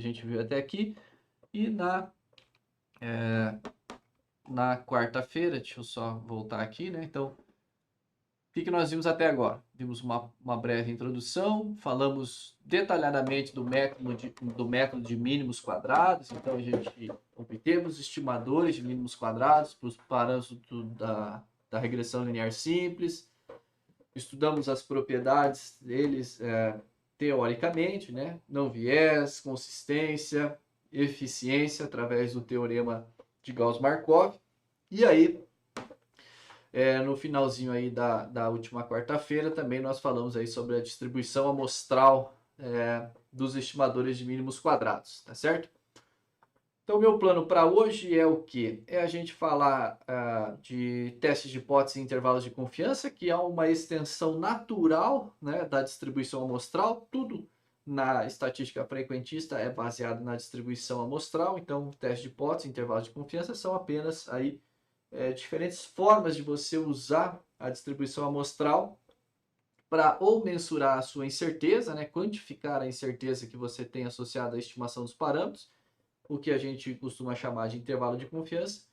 a gente viu até aqui. E na quarta-feira, deixa eu só voltar aqui, né? Então, o que nós vimos até agora? Vimos uma breve introdução, falamos detalhadamente do método de mínimos quadrados. Então, a gente obtemos estimadores de mínimos quadrados para os parâmetros da regressão linear simples. Estudamos as propriedades deles teoricamente, né? Não viés, consistência, eficiência, através do teorema de Gauss-Markov. E aí, no finalzinho aí da última quarta-feira, também nós falamos aí sobre a distribuição amostral dos estimadores de mínimos quadrados, tá certo? Então, meu plano para hoje é o quê? É a gente falar de testes de hipótese e intervalos de confiança, que é uma extensão natural, né, da distribuição amostral. Tudo na estatística frequentista é baseado na distribuição amostral. Então, teste de hipótese e intervalos de confiança são apenas aí diferentes formas de você usar a distribuição amostral para ou mensurar a sua incerteza, né, quantificar a incerteza que você tem associada à estimação dos parâmetros, o que a gente costuma chamar de intervalo de confiança,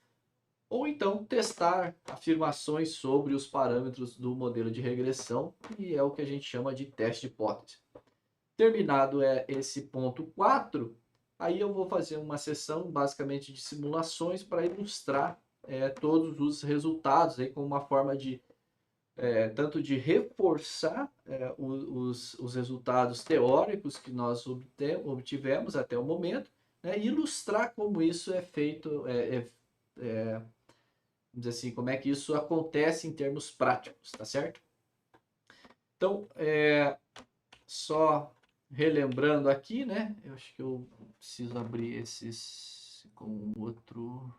ou então testar afirmações sobre os parâmetros do modelo de regressão, e é o que a gente chama de teste de hipótese. Terminado esse ponto 4, aí eu vou fazer uma sessão basicamente de simulações para ilustrar todos os resultados aí, como uma forma de tanto de reforçar os resultados teóricos que nós obtivemos até o momento, né, e ilustrar como isso é feito, vamos dizer assim, como é que isso acontece em termos práticos, tá certo? Então, só relembrando aqui, né, eu acho que eu preciso abrir esses com outro,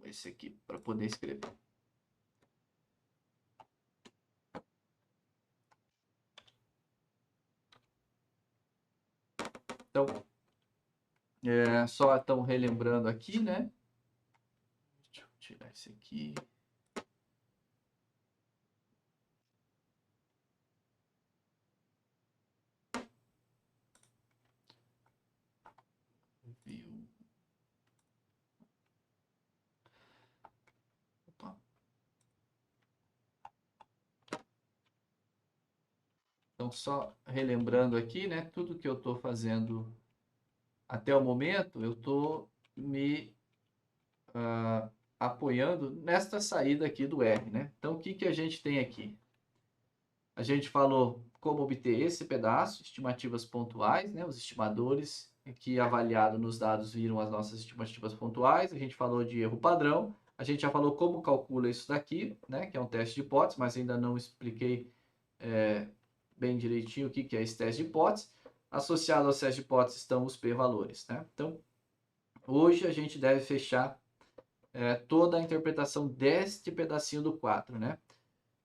esse aqui, para poder escrever. Então, só estão relembrando aqui, né? Deixa eu tirar esse aqui. Viu? Opa. Então, só relembrando aqui, né? Tudo que eu estou fazendo até o momento, eu estou me apoiando nesta saída aqui do R, né? Então, o que a gente tem aqui? A gente falou como obter esse pedaço, estimativas pontuais, né? Os estimadores que avaliado nos dados viram as nossas estimativas pontuais. A gente falou de erro padrão. A gente já falou como calcula isso daqui, né? Que é um teste de hipótese, mas ainda não expliquei bem direitinho o que é esse teste de hipótese. Associado ao teste de hipótese estão os p-valores, né? Então, hoje a gente deve fechar toda a interpretação deste pedacinho do 4, né?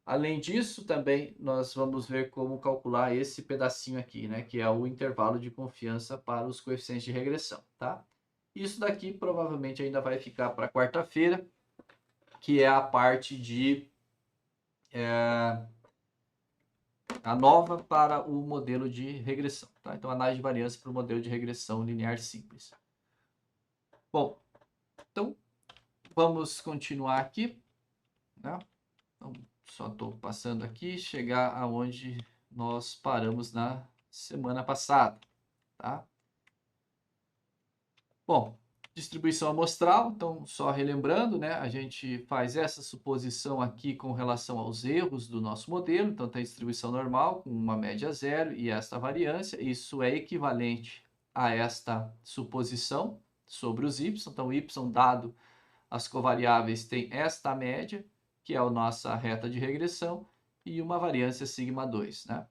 Além disso, também nós vamos ver como calcular esse pedacinho aqui, né, que é o intervalo de confiança para os coeficientes de regressão, tá? Isso daqui provavelmente ainda vai ficar para quarta-feira, que é a parte de a nova para o modelo de regressão, tá? Então, análise de variância para o modelo de regressão linear simples. Bom, então vamos continuar aqui, né? Então, só estou passando aqui, chegar aonde nós paramos na semana passada, tá? Bom, distribuição amostral, então só relembrando, né? A gente faz essa suposição aqui com relação aos erros do nosso modelo, então tem distribuição normal com uma média zero e esta variância, isso é equivalente a esta suposição sobre os y, então y dado as covariáveis tem esta média, que é a nossa reta de regressão, e uma variância sigma 2, né?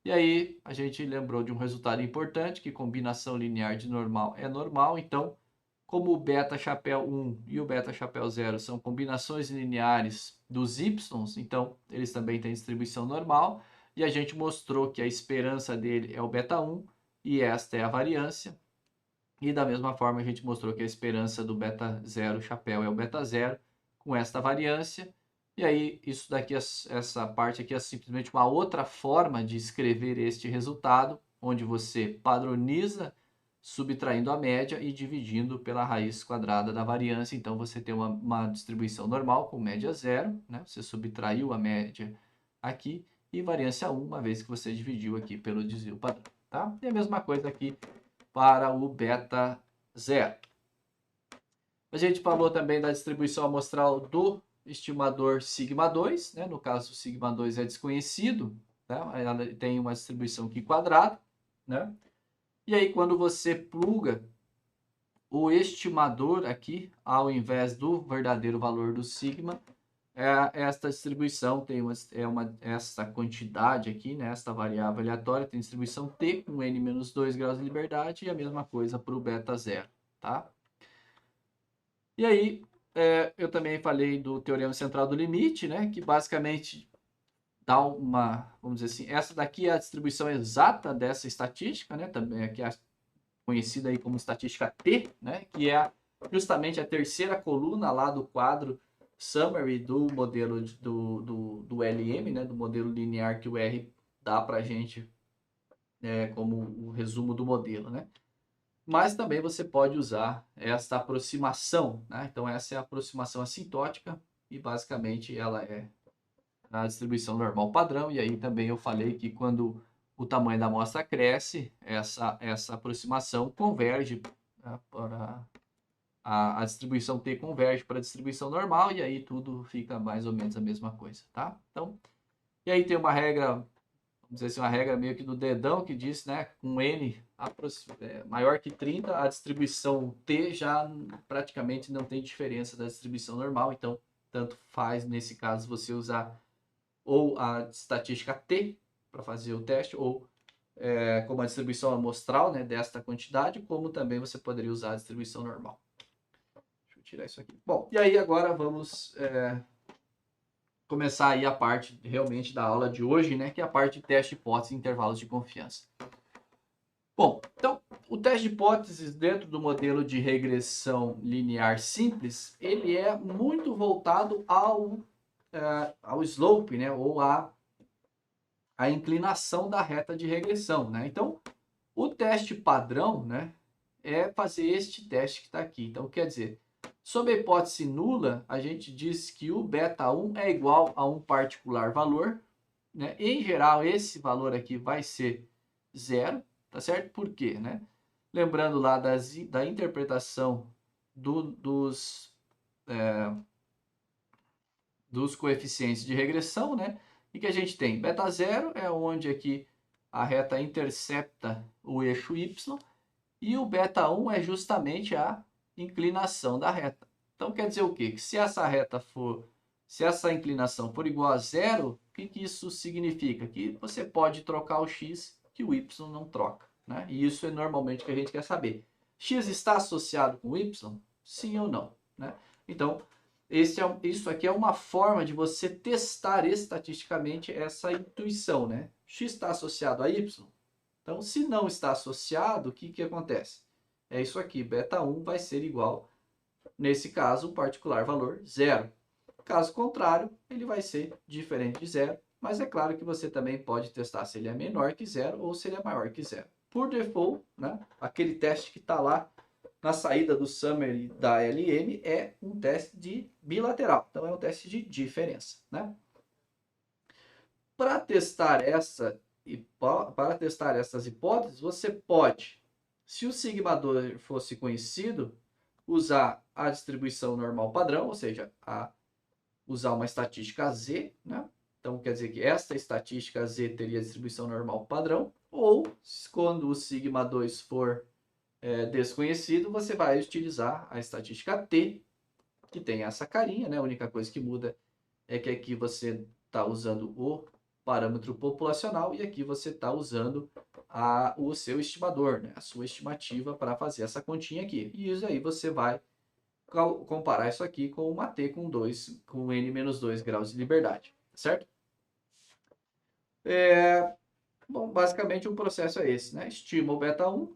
E aí a gente lembrou de um resultado importante, que combinação linear de normal é normal, então como o beta chapéu 1 e o beta chapéu 0 são combinações lineares dos y, então eles também têm distribuição normal, e a gente mostrou que a esperança dele é o beta 1, e esta é a variância, e da mesma forma a gente mostrou que a esperança do beta 0 chapéu é o beta 0 com esta variância. E aí isso daqui, essa parte aqui é simplesmente uma outra forma de escrever este resultado onde você padroniza subtraindo a média e dividindo pela raiz quadrada da variância. Então, você tem uma distribuição normal com média zero, né? Você subtraiu a média aqui e variância 1, uma vez que você dividiu aqui pelo desvio padrão, tá? E a mesma coisa aqui para o beta zero. A gente falou também da distribuição amostral do estimador sigma 2, né? No caso, o sigma 2 é desconhecido, né? Ela tem uma distribuição aqui quadrada, né? E aí, quando você pluga o estimador aqui, ao invés do verdadeiro valor do sigma, esta distribuição tem essa quantidade aqui, né? Esta variável aleatória tem distribuição t com n-2 graus de liberdade e a mesma coisa para o beta zero, tá? E aí, eu também falei do teorema central do limite, né? Que basicamente dá vamos dizer assim, essa daqui é a distribuição exata dessa estatística, né? Também aqui é conhecida aí como estatística T, né? Que é justamente a terceira coluna lá do quadro summary do modelo do LM, né? Do modelo linear que o R dá para a gente como o resumo do modelo, né? Mas também você pode usar esta aproximação, né? Então essa é a aproximação assintótica e basicamente ela é a distribuição normal padrão. E aí também eu falei que quando o tamanho da amostra cresce, essa aproximação converge, né, para a distribuição T converge para a distribuição normal e aí tudo fica mais ou menos a mesma coisa, tá? Então, e aí tem uma regra, vamos dizer assim, uma regra meio que do dedão que diz, né, com N maior que 30, a distribuição T já praticamente não tem diferença da distribuição normal, então tanto faz nesse caso você usar ou a estatística T para fazer o teste, ou como a distribuição amostral, né, desta quantidade, como também você poderia usar a distribuição normal. Deixa eu tirar isso aqui. Bom, e aí agora vamos começar aí a parte realmente da aula de hoje, né, que é a parte de teste de hipóteses e intervalos de confiança. Bom, então, o teste de hipóteses dentro do modelo de regressão linear simples, ele é muito voltado ao slope, né, ou a inclinação da reta de regressão, né? Então, o teste padrão, né, é fazer este teste que está aqui. Então, quer dizer, sob a hipótese nula, a gente diz que o beta 1 é igual a um particular valor, né? Em geral, esse valor aqui vai ser zero, tá certo? Por quê, né? Lembrando lá da interpretação dos coeficientes de regressão, né? E que a gente tem beta 0 é onde aqui a reta intercepta o eixo y e o beta 1 é justamente a inclinação da reta. Então quer dizer o quê? Que se essa inclinação for igual a zero, o que isso significa? Que você pode trocar o x que o y não troca, né? E isso é normalmente o que a gente quer saber. X está associado com y? Sim ou não, né? Então, isso aqui é uma forma de você testar estatisticamente essa intuição, né? X está associado a Y? Então, se não está associado, o que acontece? É isso aqui, beta 1 vai ser igual, nesse caso, o particular valor zero. Caso contrário, ele vai ser diferente de zero, mas é claro que você também pode testar se ele é menor que zero ou se ele é maior que zero. Por default, né, aquele teste que está lá na saída do summary da LM é um teste de bilateral, então é um teste de diferença, né? Para testar essas hipóteses, você pode, se o sigma 2 fosse conhecido, usar a distribuição normal padrão, ou seja, usar uma estatística Z, né? Então quer dizer que esta estatística Z teria distribuição normal padrão, ou quando o sigma 2 for desconhecido, você vai utilizar a estatística T, que tem essa carinha, né? A única coisa que muda é que aqui você está usando o parâmetro populacional e aqui você está usando o seu estimador, né? A sua estimativa para fazer essa continha aqui. E isso aí você vai comparar isso aqui com uma T com n-2 graus de liberdade, certo? Bom, basicamente o processo é esse, né? Estima o beta 1,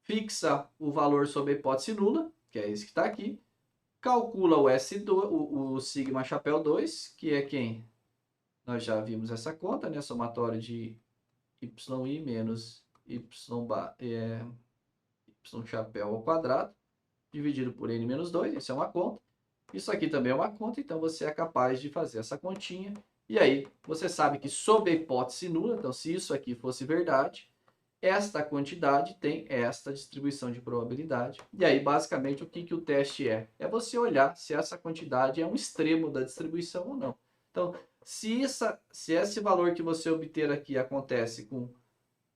fixa o valor sob a hipótese nula, que é esse que está aqui, calcula o S2, o sigma chapéu 2, que é quem? Nós já vimos essa conta, né? Somatório de YI menos y chapéu ao quadrado, dividido por n menos 2, isso é uma conta. Isso aqui também é uma conta, então você é capaz de fazer essa continha. E aí, você sabe que sob a hipótese nula, então se isso aqui fosse verdade, esta quantidade tem esta distribuição de probabilidade. E aí, basicamente, o que o teste é? É você olhar se essa quantidade é um extremo da distribuição ou não. Então, se esse valor que você obter aqui acontece com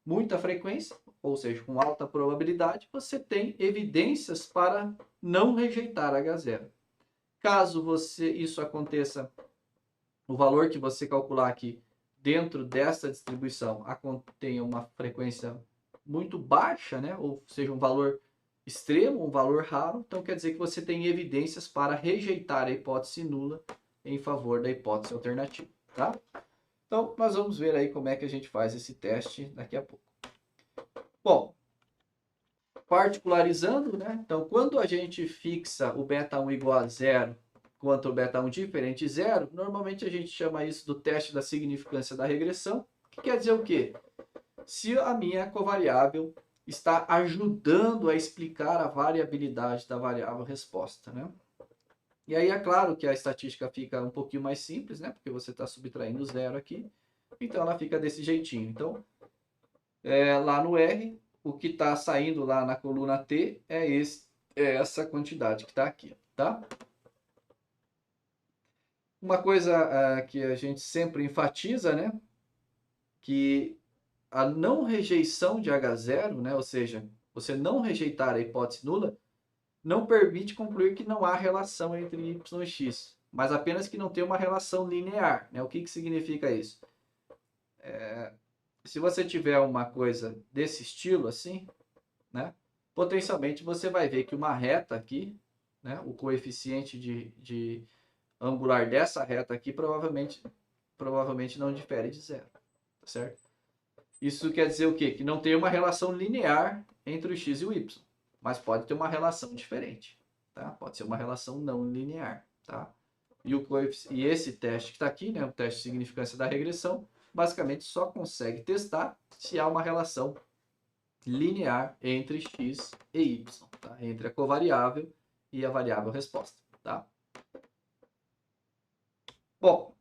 muita frequência, ou seja, com alta probabilidade, você tem evidências para não rejeitar H0. Caso isso aconteça, o valor que você calcular aqui dentro dessa distribuição tenha uma frequência muito baixa, né? Ou seja, um valor extremo, um valor raro, então quer dizer que você tem evidências para rejeitar a hipótese nula em favor da hipótese alternativa, tá? Então, nós vamos ver aí como é que a gente faz esse teste daqui a pouco. Bom, particularizando, né? Então, quando a gente fixa o beta 1 igual a zero, quanto o beta 1 diferente de zero, normalmente a gente chama isso do teste da significância da regressão, que quer dizer o quê? Se a minha covariável está ajudando a explicar a variabilidade da variável resposta, né? E aí é claro que a estatística fica um pouquinho mais simples, né? Porque você está subtraindo zero aqui, então ela fica desse jeitinho. Então, lá no R, o que está saindo lá na coluna T é essa quantidade que está aqui, tá? Uma coisa que a gente sempre enfatiza, né? Que a não rejeição de H0, né? Ou seja, você não rejeitar a hipótese nula, não permite concluir que não há relação entre y e x, mas apenas que não tem uma relação linear, né? O que significa isso? Se você tiver uma coisa desse estilo assim, né? Potencialmente você vai ver que uma reta aqui, né? O coeficiente de angular dessa reta aqui provavelmente não difere de zero, tá certo? Isso quer dizer o quê? Que não tem uma relação linear entre o x e o y, mas pode ter uma relação diferente, tá? Pode ser uma relação não linear, tá? E esse teste que está aqui, né, o teste de significância da regressão, basicamente só consegue testar se há uma relação linear entre x e y, tá? Entre a covariável e a variável resposta, tá? Bom,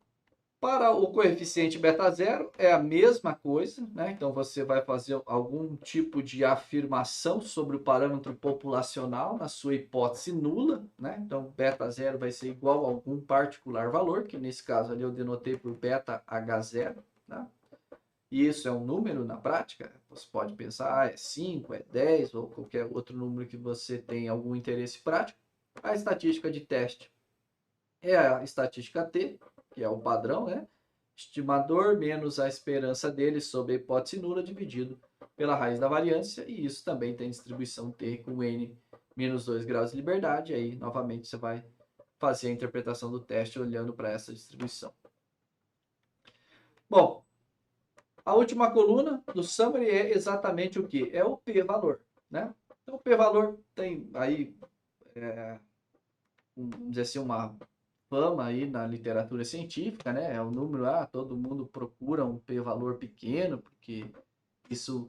para o coeficiente beta zero é a mesma coisa, né? Então você vai fazer algum tipo de afirmação sobre o parâmetro populacional na sua hipótese nula, né? Então beta zero vai ser igual a algum particular valor, que nesse caso ali eu denotei por beta H0, né? E isso é um número na prática. Você pode pensar, é 5, é 10 ou qualquer outro número que você tem algum interesse prático. A estatística de teste é a estatística T, que é o padrão, né? Estimador menos a esperança dele sobre a hipótese nula dividido pela raiz da variância, e isso também tem distribuição T com n menos 2 graus de liberdade. Aí, novamente, você vai fazer a interpretação do teste olhando para essa distribuição. Bom, a última coluna do summary é exatamente o que? É o p-valor, né? Então, o p-valor tem aí, vamos dizer assim, uma fama aí na literatura científica, né? É o número, todo mundo procura um p-valor pequeno, porque isso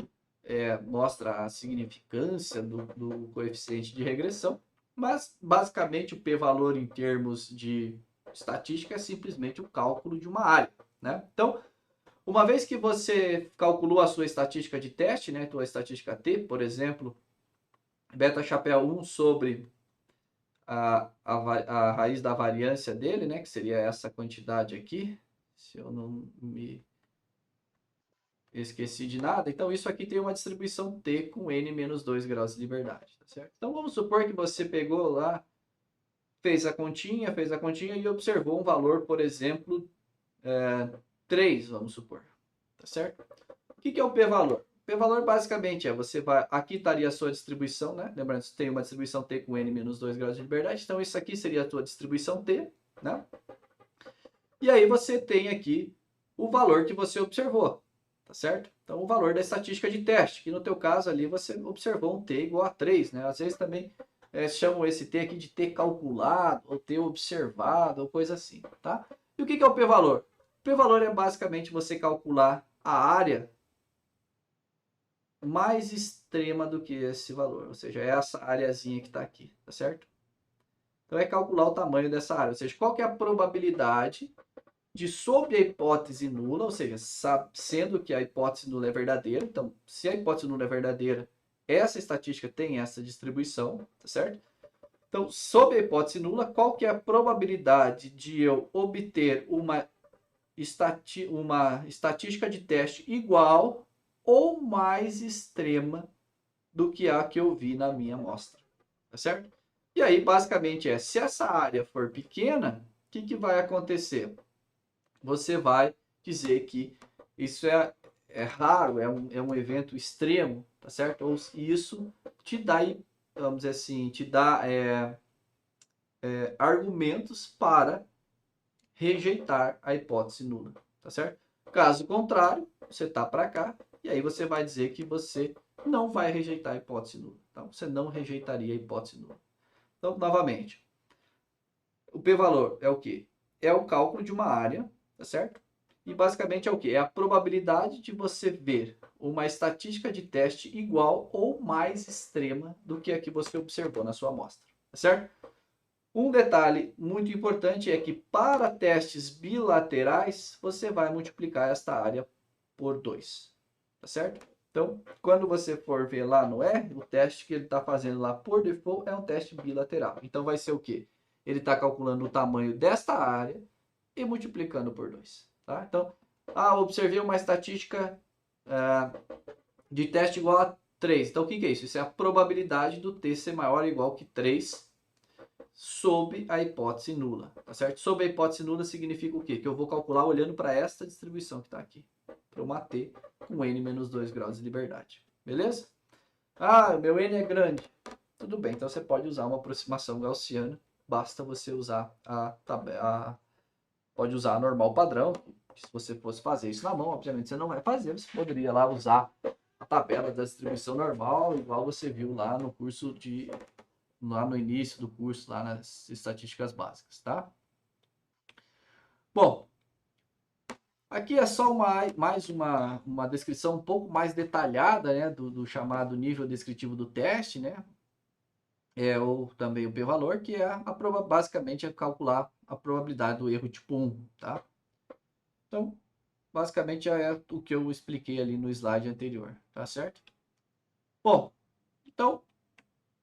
mostra a significância do coeficiente de regressão, mas basicamente o p-valor em termos de estatística é simplesmente o cálculo de uma área, né? Então, uma vez que você calculou a sua estatística de teste, né, tua estatística T, por exemplo, beta chapéu 1 sobre a raiz da variância dele, né, que seria essa quantidade aqui, se eu não me esqueci de nada. Então, isso aqui tem uma distribuição T com n menos 2 graus de liberdade, tá certo? Então, vamos supor que você pegou lá, fez a continha e observou um valor, por exemplo, 3, vamos supor, tá certo? O que é o p-valor? O p-valor basicamente aqui estaria a sua distribuição, né? Lembrando que tem uma distribuição T com n menos 2 graus de liberdade, então isso aqui seria a tua distribuição T, né? E aí você tem aqui o valor que você observou, tá certo? Então o valor da estatística de teste, que no teu caso ali você observou um T igual a 3, né? Às vezes também chamam esse T aqui de T calculado, ou T observado, ou coisa assim, tá? E o que é o p-valor? O p-valor é basicamente você calcular a área mais extrema do que esse valor, ou seja, é essa areazinha que está aqui, tá certo? Então é calcular o tamanho dessa área, ou seja, qual que é a probabilidade de, sob a hipótese nula, ou seja, sendo que a hipótese nula é verdadeira, então se a hipótese nula é verdadeira, essa estatística tem essa distribuição, tá certo? Então, sob a hipótese nula, qual que é a probabilidade de eu obter uma estatística de teste igual ou mais extrema do que a que eu vi na minha amostra, tá certo? E aí, basicamente, se essa área for pequena, o que vai acontecer? Você vai dizer que isso é raro, é um evento extremo, tá certo? Ou isso te dá, vamos dizer assim, te dá argumentos para rejeitar a hipótese nula, tá certo? Caso contrário, você tá para cá e aí você vai dizer que você não vai rejeitar a hipótese nula. Então, você não rejeitaria a hipótese nula. Então, novamente, o p-valor é o quê? É o cálculo de uma área, tá certo? E basicamente é o quê? É a probabilidade de você ver uma estatística de teste igual ou mais extrema do que a que você observou na sua amostra, tá certo? Um detalhe muito importante é que para testes bilaterais, você vai multiplicar esta área por 2, tá certo? Então, quando você for ver lá no R, o teste que ele está fazendo lá por default é um teste bilateral. Então, vai ser o quê? Ele está calculando o tamanho desta área e multiplicando por 2, tá? Então, observei uma estatística de teste igual a 3. Então, o que é isso? Isso é a probabilidade do t ser maior ou igual que 3 sob a hipótese nula, tá certo? Sob a hipótese nula significa o quê? Que eu vou calcular olhando para esta distribuição que está aqui, para uma t com n menos 2 graus de liberdade, beleza? Meu n é grande. Tudo bem, então você pode usar uma aproximação gaussiana, basta você usar pode usar a normal padrão. Se você fosse fazer isso na mão, obviamente você não vai fazer, você poderia lá usar a tabela da distribuição normal, igual você viu lá no curso lá no início do curso, lá nas estatísticas básicas, tá? Bom, aqui é só mais uma descrição um pouco mais detalhada, né, do chamado nível descritivo do teste, né? Ou também o p-valor, que basicamente é calcular a probabilidade do erro tipo 1, tá? Então, basicamente é o que eu expliquei ali no slide anterior, tá certo? Bom, então,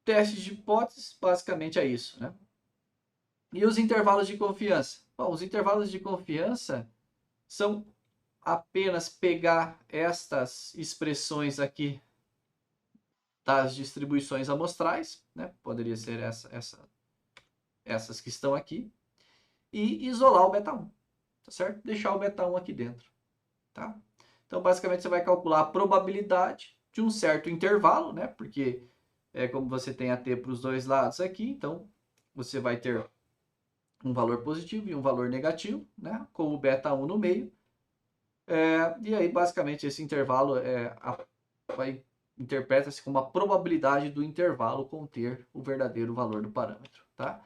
testes de hipóteses, basicamente é isso, né? E os intervalos de confiança? Bom, os intervalos de confiança são apenas pegar estas expressões aqui das distribuições amostrais, né? Poderia ser essas que estão aqui, e isolar o beta 1, tá certo? Deixar o beta 1 aqui dentro, tá? Então, basicamente, você vai calcular a probabilidade de um certo intervalo, né? Porque como você tem a t para os dois lados aqui, então você vai ter um valor positivo e um valor negativo, né? Com o beta 1 no meio. E aí, basicamente, esse intervalo interpreta-se como a probabilidade do intervalo conter o verdadeiro valor do parâmetro, tá?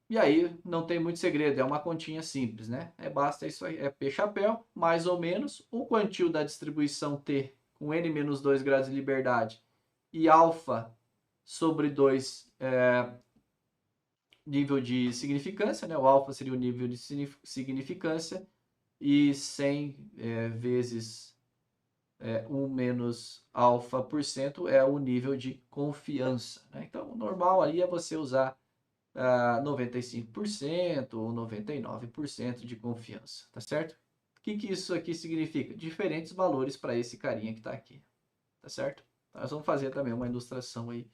E aí, não tem muito segredo, é uma continha simples, né? Basta isso aí, P chapéu, mais ou menos, o quantil da distribuição T com N menos 2 graus de liberdade e alfa sobre 2 nível de significância, né? O alfa seria o nível de significância e 100 vezes 1 menos alfa por cento é o nível de confiança, né? Então, o normal aí é você usar 95% ou 99% de confiança, tá certo? O que isso aqui significa? Diferentes valores para esse carinha que está aqui, tá certo? Nós vamos fazer também uma ilustração aí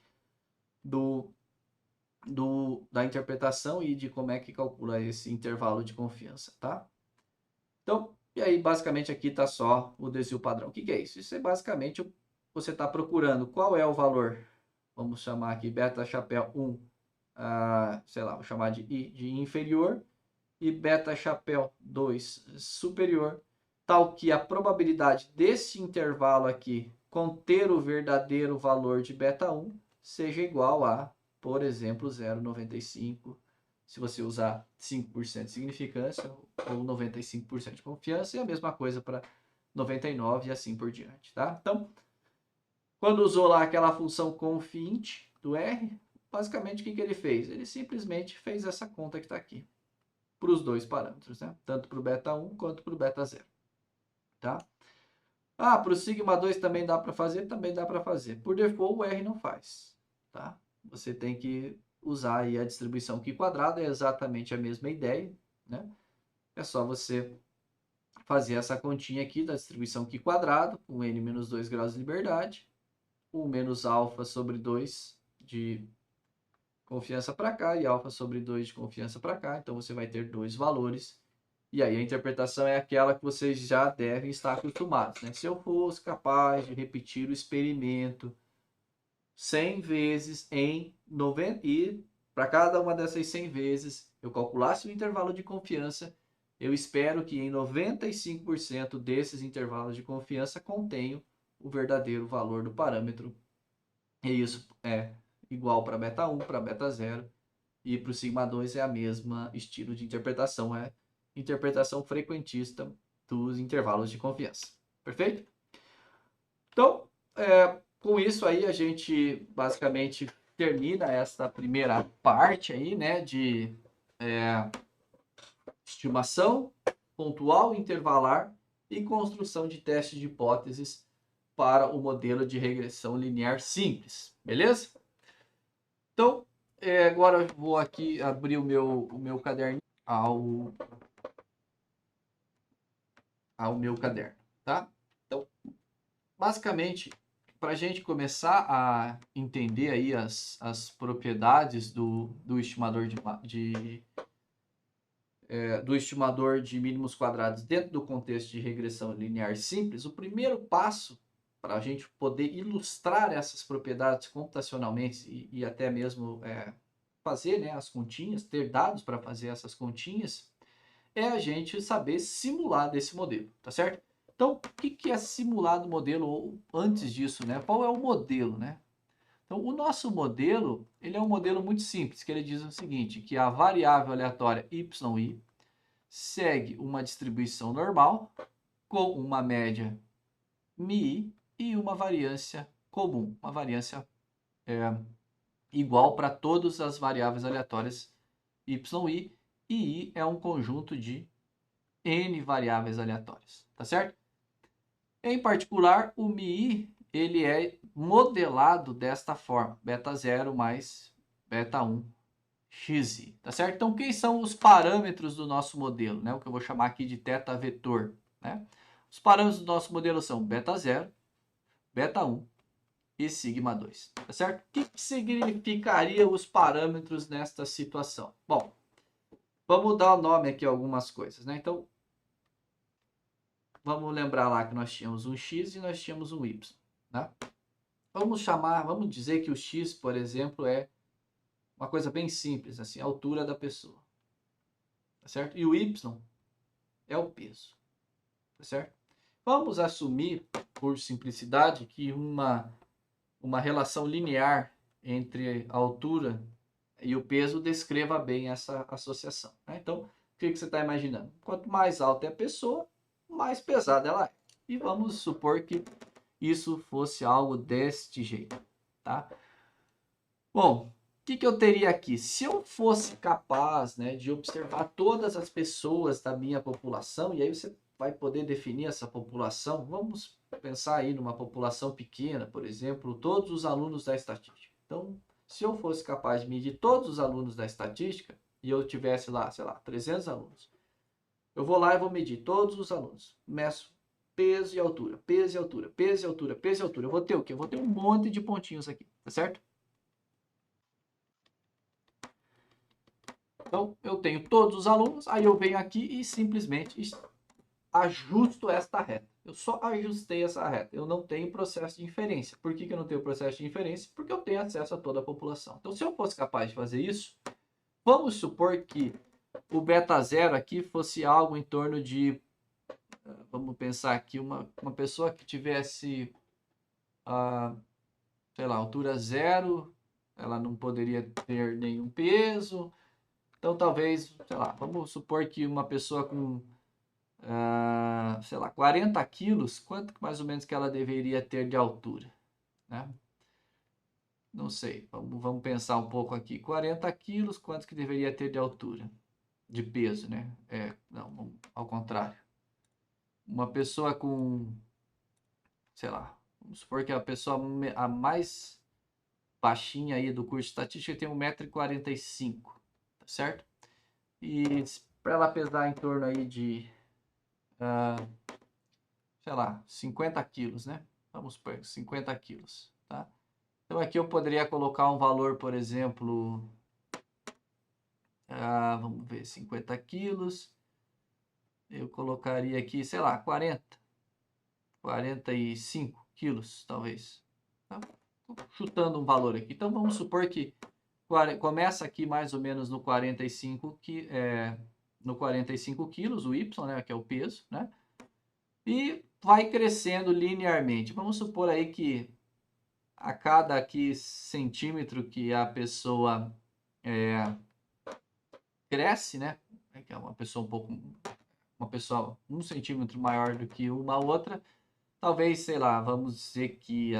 da interpretação e de como é que calcula esse intervalo de confiança, tá? Então, e aí basicamente aqui está só o desvio padrão. O que é isso? Isso é basicamente você está procurando qual é o valor, vamos chamar aqui beta chapéu 1, sei lá, vou chamar de I de inferior, e beta chapéu 2 superior, tal que a probabilidade desse intervalo aqui conter o verdadeiro valor de beta 1 seja igual a, por exemplo, 0,95, se você usar 5% de significância ou 95% de confiança, e a mesma coisa para 99 e assim por diante, tá? Então, quando usou lá aquela função confint do R, basicamente o que ele fez? Ele simplesmente fez essa conta que está aqui para os dois parâmetros, né? Tanto para o beta 1 quanto para o beta 0, tá? Ah, para o sigma 2 também dá para fazer? Também dá para fazer. Por default, o R não faz, tá? Você tem que usar aí a distribuição Q quadrada, é exatamente a mesma ideia, né? É só você fazer essa continha aqui da distribuição Q quadrado, com n menos 2 graus de liberdade, 1 menos alfa sobre 2 de confiança para cá e alfa sobre 2 de confiança para cá. Então, você vai ter dois valores. E aí, a interpretação é aquela que vocês já devem estar acostumados, né? Se eu fosse capaz de repetir o experimento 100 vezes em 90... E para cada uma dessas 100 vezes, eu calculasse o intervalo de confiança, eu espero que em 95% desses intervalos de confiança contenham o verdadeiro valor do parâmetro. E isso é igual para beta 1, para beta 0. E para o sigma 2 é a mesma estilo de interpretação, é interpretação frequentista dos intervalos de confiança. Perfeito? Então, com isso aí a gente basicamente termina essa primeira parte aí, né, de estimação pontual, intervalar e construção de testes de hipóteses para o modelo de regressão linear simples, beleza? Então, agora eu vou aqui abrir o meu caderno ao meu caderno, tá? Então, basicamente, para a gente começar a entender aí as propriedades do estimador do estimador de mínimos quadrados dentro do contexto de regressão linear simples, o primeiro passo para a gente poder ilustrar essas propriedades computacionalmente e até mesmo fazer, né, as continhas, ter dados para fazer essas continhas, é a gente saber simular desse modelo, tá certo? Então, o que é simular do modelo? Ou antes disso, né? Qual é o modelo, né? Então, o nosso modelo, ele é um modelo muito simples, que ele diz o seguinte, que a variável aleatória yi segue uma distribuição normal com uma média mi e uma variância comum, uma variância igual para todas as variáveis aleatórias yi, e i é um conjunto de n variáveis aleatórias, tá certo? Em particular, o mi ele é modelado desta forma, beta 0 mais beta 1 xi, tá certo? Então, quem são os parâmetros do nosso modelo, né? O que eu vou chamar aqui de θ vetor, né? Os parâmetros do nosso modelo são beta 0, beta 1 e sigma 2, tá certo? O que significaria os parâmetros nesta situação? Bom, vamos dar o nome aqui a algumas coisas, né? Então, vamos lembrar lá que nós tínhamos um x e nós tínhamos um y, né? Vamos dizer que o x, por exemplo, é uma coisa bem simples, assim, a altura da pessoa, tá certo? E o y é o peso, tá certo? Vamos assumir, por simplicidade, que uma relação linear entre a altura e o peso descreva bem essa associação, né? Então, o que você está imaginando? Quanto mais alta é a pessoa, mais pesada ela é. E vamos supor que isso fosse algo deste jeito, tá? Bom, o que eu teria aqui? Se eu fosse capaz, né, de observar todas as pessoas da minha população, e aí você vai poder definir essa população, vamos pensar aí numa população pequena, por exemplo, todos os alunos da estatística. Então, se eu fosse capaz de medir todos os alunos da estatística, e eu tivesse lá, sei lá, 300 alunos, eu vou lá e vou medir todos os alunos, meço peso e altura, peso e altura, peso e altura, peso e altura. Eu vou ter o quê? Eu vou ter um monte de pontinhos aqui, tá certo? Então, eu tenho todos os alunos, aí eu venho aqui e simplesmente ajusto esta reta. Eu só ajustei essa reta. Eu não tenho processo de inferência. Por que eu não tenho processo de inferência? Porque eu tenho acesso a toda a população. Então, se eu fosse capaz de fazer isso, vamos supor que o beta 0 aqui fosse algo em torno de, vamos pensar aqui, uma pessoa que tivesse, sei lá, altura 0, ela não poderia ter nenhum peso. Então, talvez, sei lá, vamos supor que uma pessoa com sei lá, 40 quilos, quanto mais ou menos que ela deveria ter de altura, né? Não sei, vamos pensar um pouco aqui. 40 quilos, quanto que deveria ter de altura? De peso, né? Não, ao contrário. Uma pessoa com, sei lá, vamos supor que a pessoa a mais baixinha aí do curso de estatística tem 1,45 m, tá certo? E para ela pesar em torno aí de, sei lá, 50 quilos, né? Vamos supor, 50 quilos, tá? Então aqui eu poderia colocar um valor, por exemplo, vamos ver, 50 quilos. Eu colocaria aqui, sei lá, 45 quilos, talvez. Tá? Chutando um valor aqui. Então vamos supor que começa aqui mais ou menos no 45, no 45 quilos, o Y, né, que é o peso, né? E vai crescendo linearmente. Vamos supor aí que a cada aqui centímetro que a pessoa cresce, né? Que é uma pessoa 1 centímetro maior do que uma outra, talvez, sei lá, vamos dizer que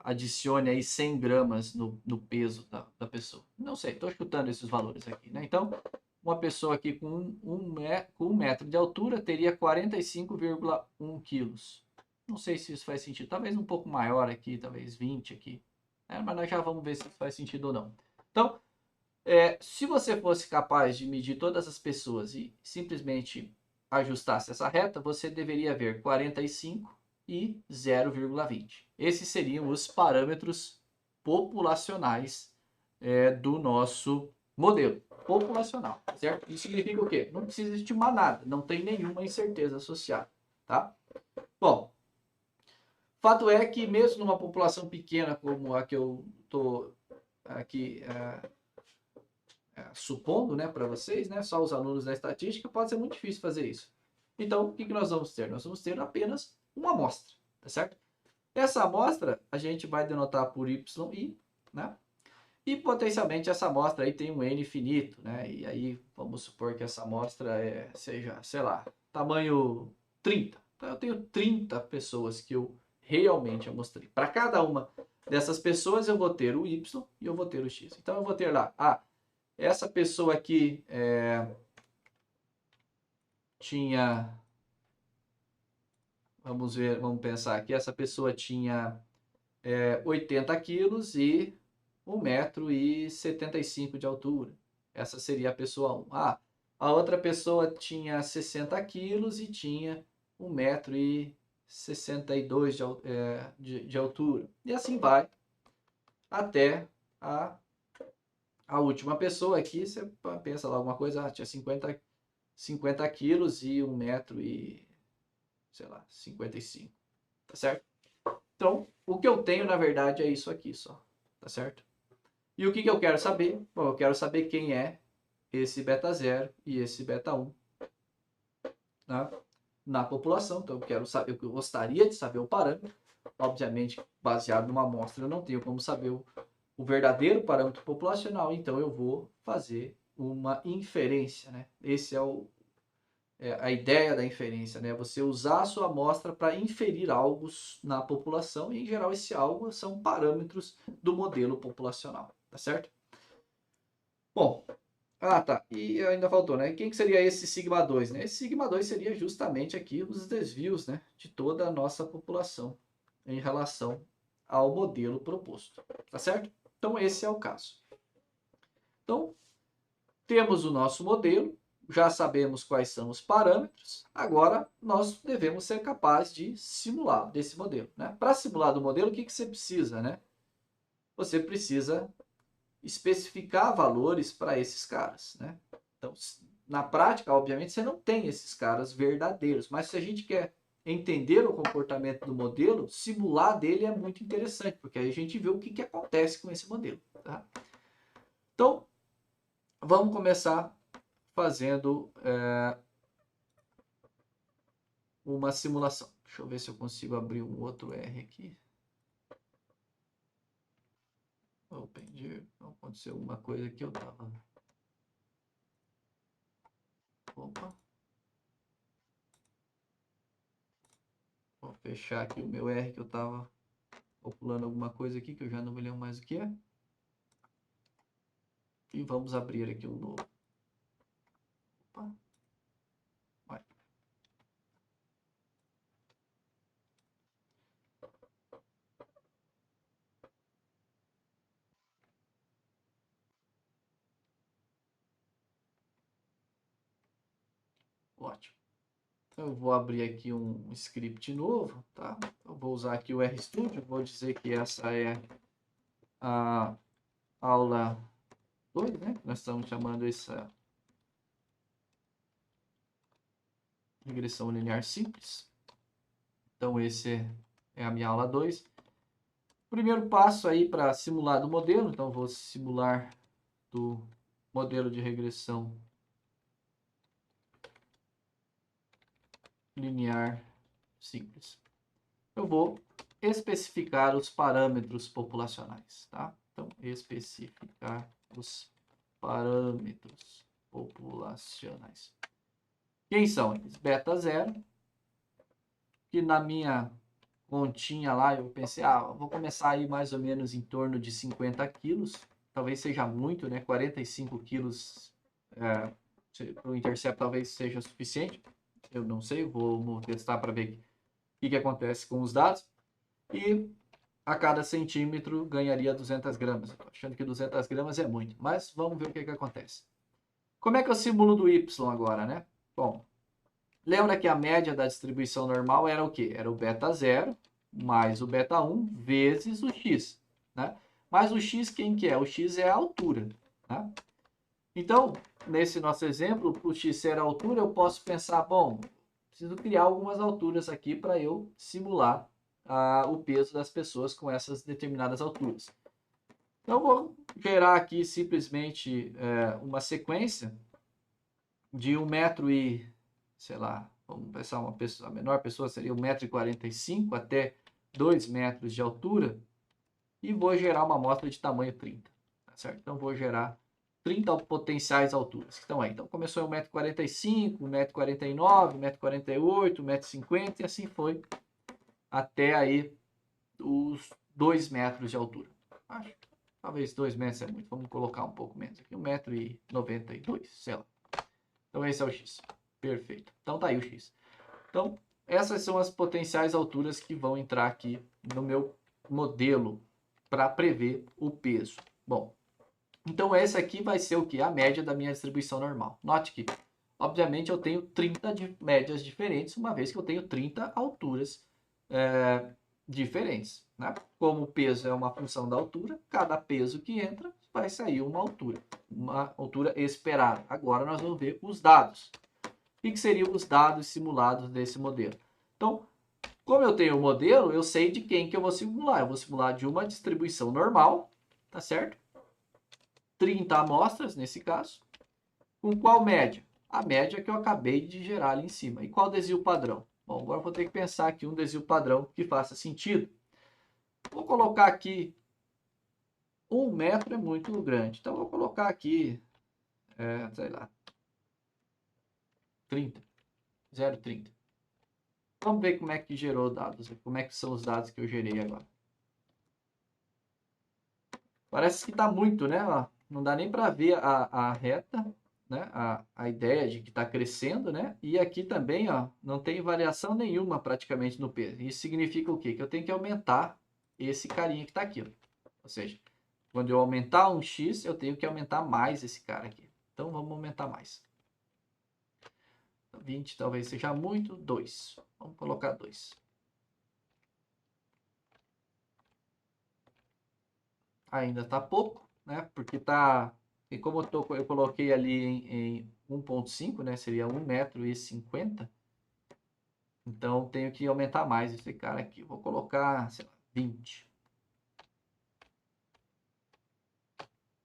adicione aí 100 gramas no peso da pessoa. Não sei, estou chutando esses valores aqui, né? Então, uma pessoa aqui com um metro de altura teria 45,1 quilos. Não sei se isso faz sentido. Talvez um pouco maior aqui, talvez 20 aqui. Mas nós já vamos ver se isso faz sentido ou não. Então, se você fosse capaz de medir todas as pessoas e simplesmente ajustasse essa reta, você deveria ver 45 e 0,20. Esses seriam os parâmetros populacionais do nosso modelo populacional, certo? Isso significa o quê? Não precisa estimar nada, não tem nenhuma incerteza associada, tá? Bom, fato é que mesmo numa população pequena como a que eu estou aqui supondo, né, para vocês, né, só os alunos da estatística, pode ser muito difícil fazer isso. Então, o que nós vamos ter? Nós vamos ter apenas uma amostra, tá certo? Essa amostra a gente vai denotar por YI, né? E potencialmente essa amostra aí tem um N finito, né? E aí vamos supor que essa amostra seja, sei lá, tamanho 30. Então eu tenho 30 pessoas que eu realmente mostrei. Para cada uma dessas pessoas eu vou ter o Y e eu vou ter o X. Então eu vou ter lá, essa pessoa aqui tinha, vamos ver, vamos pensar aqui, essa pessoa tinha 80 quilos e 1,75 m de altura. Essa seria a pessoa 1. A outra pessoa tinha 60 quilos e tinha 1,62 m de altura. E assim vai até a última pessoa aqui. Você pensa lá alguma coisa, tinha 50 quilos e 1 m e, sei lá, 55. Tá certo? Então, o que eu tenho, na verdade, é isso aqui só. Tá certo? E o que eu quero saber? Bom, eu quero saber quem é esse beta 0 e esse beta 1 na população. Então, eu quero saber, eu gostaria de saber o parâmetro. Obviamente, baseado numa amostra, eu não tenho como saber o verdadeiro parâmetro populacional. Então, eu vou fazer uma inferência, né? Esse é a ideia da inferência, né? Você usar a sua amostra para inferir algo na população e, em geral, esse algo são parâmetros do modelo populacional, tá certo? Bom, tá. E ainda faltou, né? Quem que seria esse sigma 2, né? Esse sigma 2 seria justamente aqui os desvios, né, de toda a nossa população em relação ao modelo proposto, tá certo? Então, esse é o caso. Então, temos o nosso modelo, já sabemos quais são os parâmetros, agora nós devemos ser capazes de simular desse modelo, né? Para simular do modelo, o que você precisa, né? Você precisa especificar valores para esses caras, né? Então, na prática, obviamente, você não tem esses caras verdadeiros, mas se a gente quer entender o comportamento do modelo, simular dele é muito interessante, porque aí a gente vê o que acontece com esse modelo, tá? Então, vamos começar fazendo uma simulação. Deixa eu ver se eu consigo abrir um outro R aqui. Open, aconteceu alguma coisa que eu tava. Opa. achar aqui o meu R que eu estava calculando alguma coisa aqui que eu já não me lembro mais o que é. E vamos abrir aqui um novo. Opa. Vai. Ótimo. Então eu vou abrir aqui um script novo, tá? Eu vou usar aqui o RStudio, vou dizer que essa é a aula 2, né? Nós estamos chamando essa regressão linear simples. Então esse é a minha aula 2. Primeiro passo aí para simular do modelo, então vou simular do modelo de regressão linear simples. Eu vou especificar os parâmetros populacionais, tá? Então, especificar os parâmetros populacionais. Quem são eles? Beta 0, que na minha continha lá eu pensei, vou começar aí mais ou menos em torno de 50 quilos, talvez seja muito, né? 45 quilos para o intercepto talvez seja suficiente, eu não sei, vou testar para ver o que acontece com os dados. E a cada centímetro ganharia 200 gramas. Estou achando que 200 gramas é muito, mas vamos ver o que acontece. Como é que eu simulo do Y agora, né? Bom, lembra que a média da distribuição normal era o quê? Era o beta 0 mais o beta 1 vezes o x, né? Mas o x quem que é? O x é a altura, né? Então, nesse nosso exemplo, o x ser a altura, eu posso pensar, bom, preciso criar algumas alturas aqui para eu simular o peso das pessoas com essas determinadas alturas. Então, eu vou gerar aqui simplesmente uma sequência de 1 metro e, sei lá, vamos pensar uma pessoa, a menor pessoa seria 1,45 m até 2 metros de altura, e vou gerar uma amostra de tamanho 30, tá certo? Então, vou gerar 30 potenciais alturas que estão aí. Então, começou em 1,45 m, 1,49 m, 1,48 m, 1,50 m, e assim foi até aí os 2 metros de altura. Acho que talvez 2 metros é muito. Vamos colocar um pouco menos aqui. 1,92 m, sei lá. Então esse é o X. Perfeito. Então tá aí o X. Então essas são as potenciais alturas que vão entrar aqui no meu modelo para prever o peso. Bom, então esse aqui vai ser o que? A média da minha distribuição normal. Note que, obviamente, eu tenho 30 médias diferentes, uma vez que eu tenho 30 alturas diferentes, né? Como o peso é uma função da altura, cada peso que entra vai sair uma altura esperada. Agora nós vamos ver os dados. O que seriam os dados simulados desse modelo? Então, como eu tenho o modelo, eu sei de quem que eu vou simular. Eu vou simular de uma distribuição normal, tá certo? 30 amostras, nesse caso. Com qual média? A média que eu acabei de gerar ali em cima. E qual desvio padrão? Bom, agora eu vou ter que pensar aqui um desvio padrão que faça sentido. Vou colocar aqui 1 metro é muito grande. Então, vou colocar aqui, sei lá, 30, 0,30. Vamos ver como é que gerou dados. Como é que são os dados que eu gerei agora. Parece que está muito, né? Não dá nem para ver a reta, né? A ideia de que está crescendo, né? E aqui também, não tem variação nenhuma praticamente no peso. Isso significa o quê? Que eu tenho que aumentar esse carinha que está aqui, ó. Ou seja, quando eu aumentar um X, eu tenho que aumentar mais esse cara aqui. Então, vamos aumentar mais. 20 talvez seja muito. 2. Vamos colocar 2. Ainda está pouco, né? Porque tá... E como eu coloquei ali em 1,5, né? Seria 1,50 m. Então, tenho que aumentar mais esse cara aqui. Vou colocar, sei lá, 20.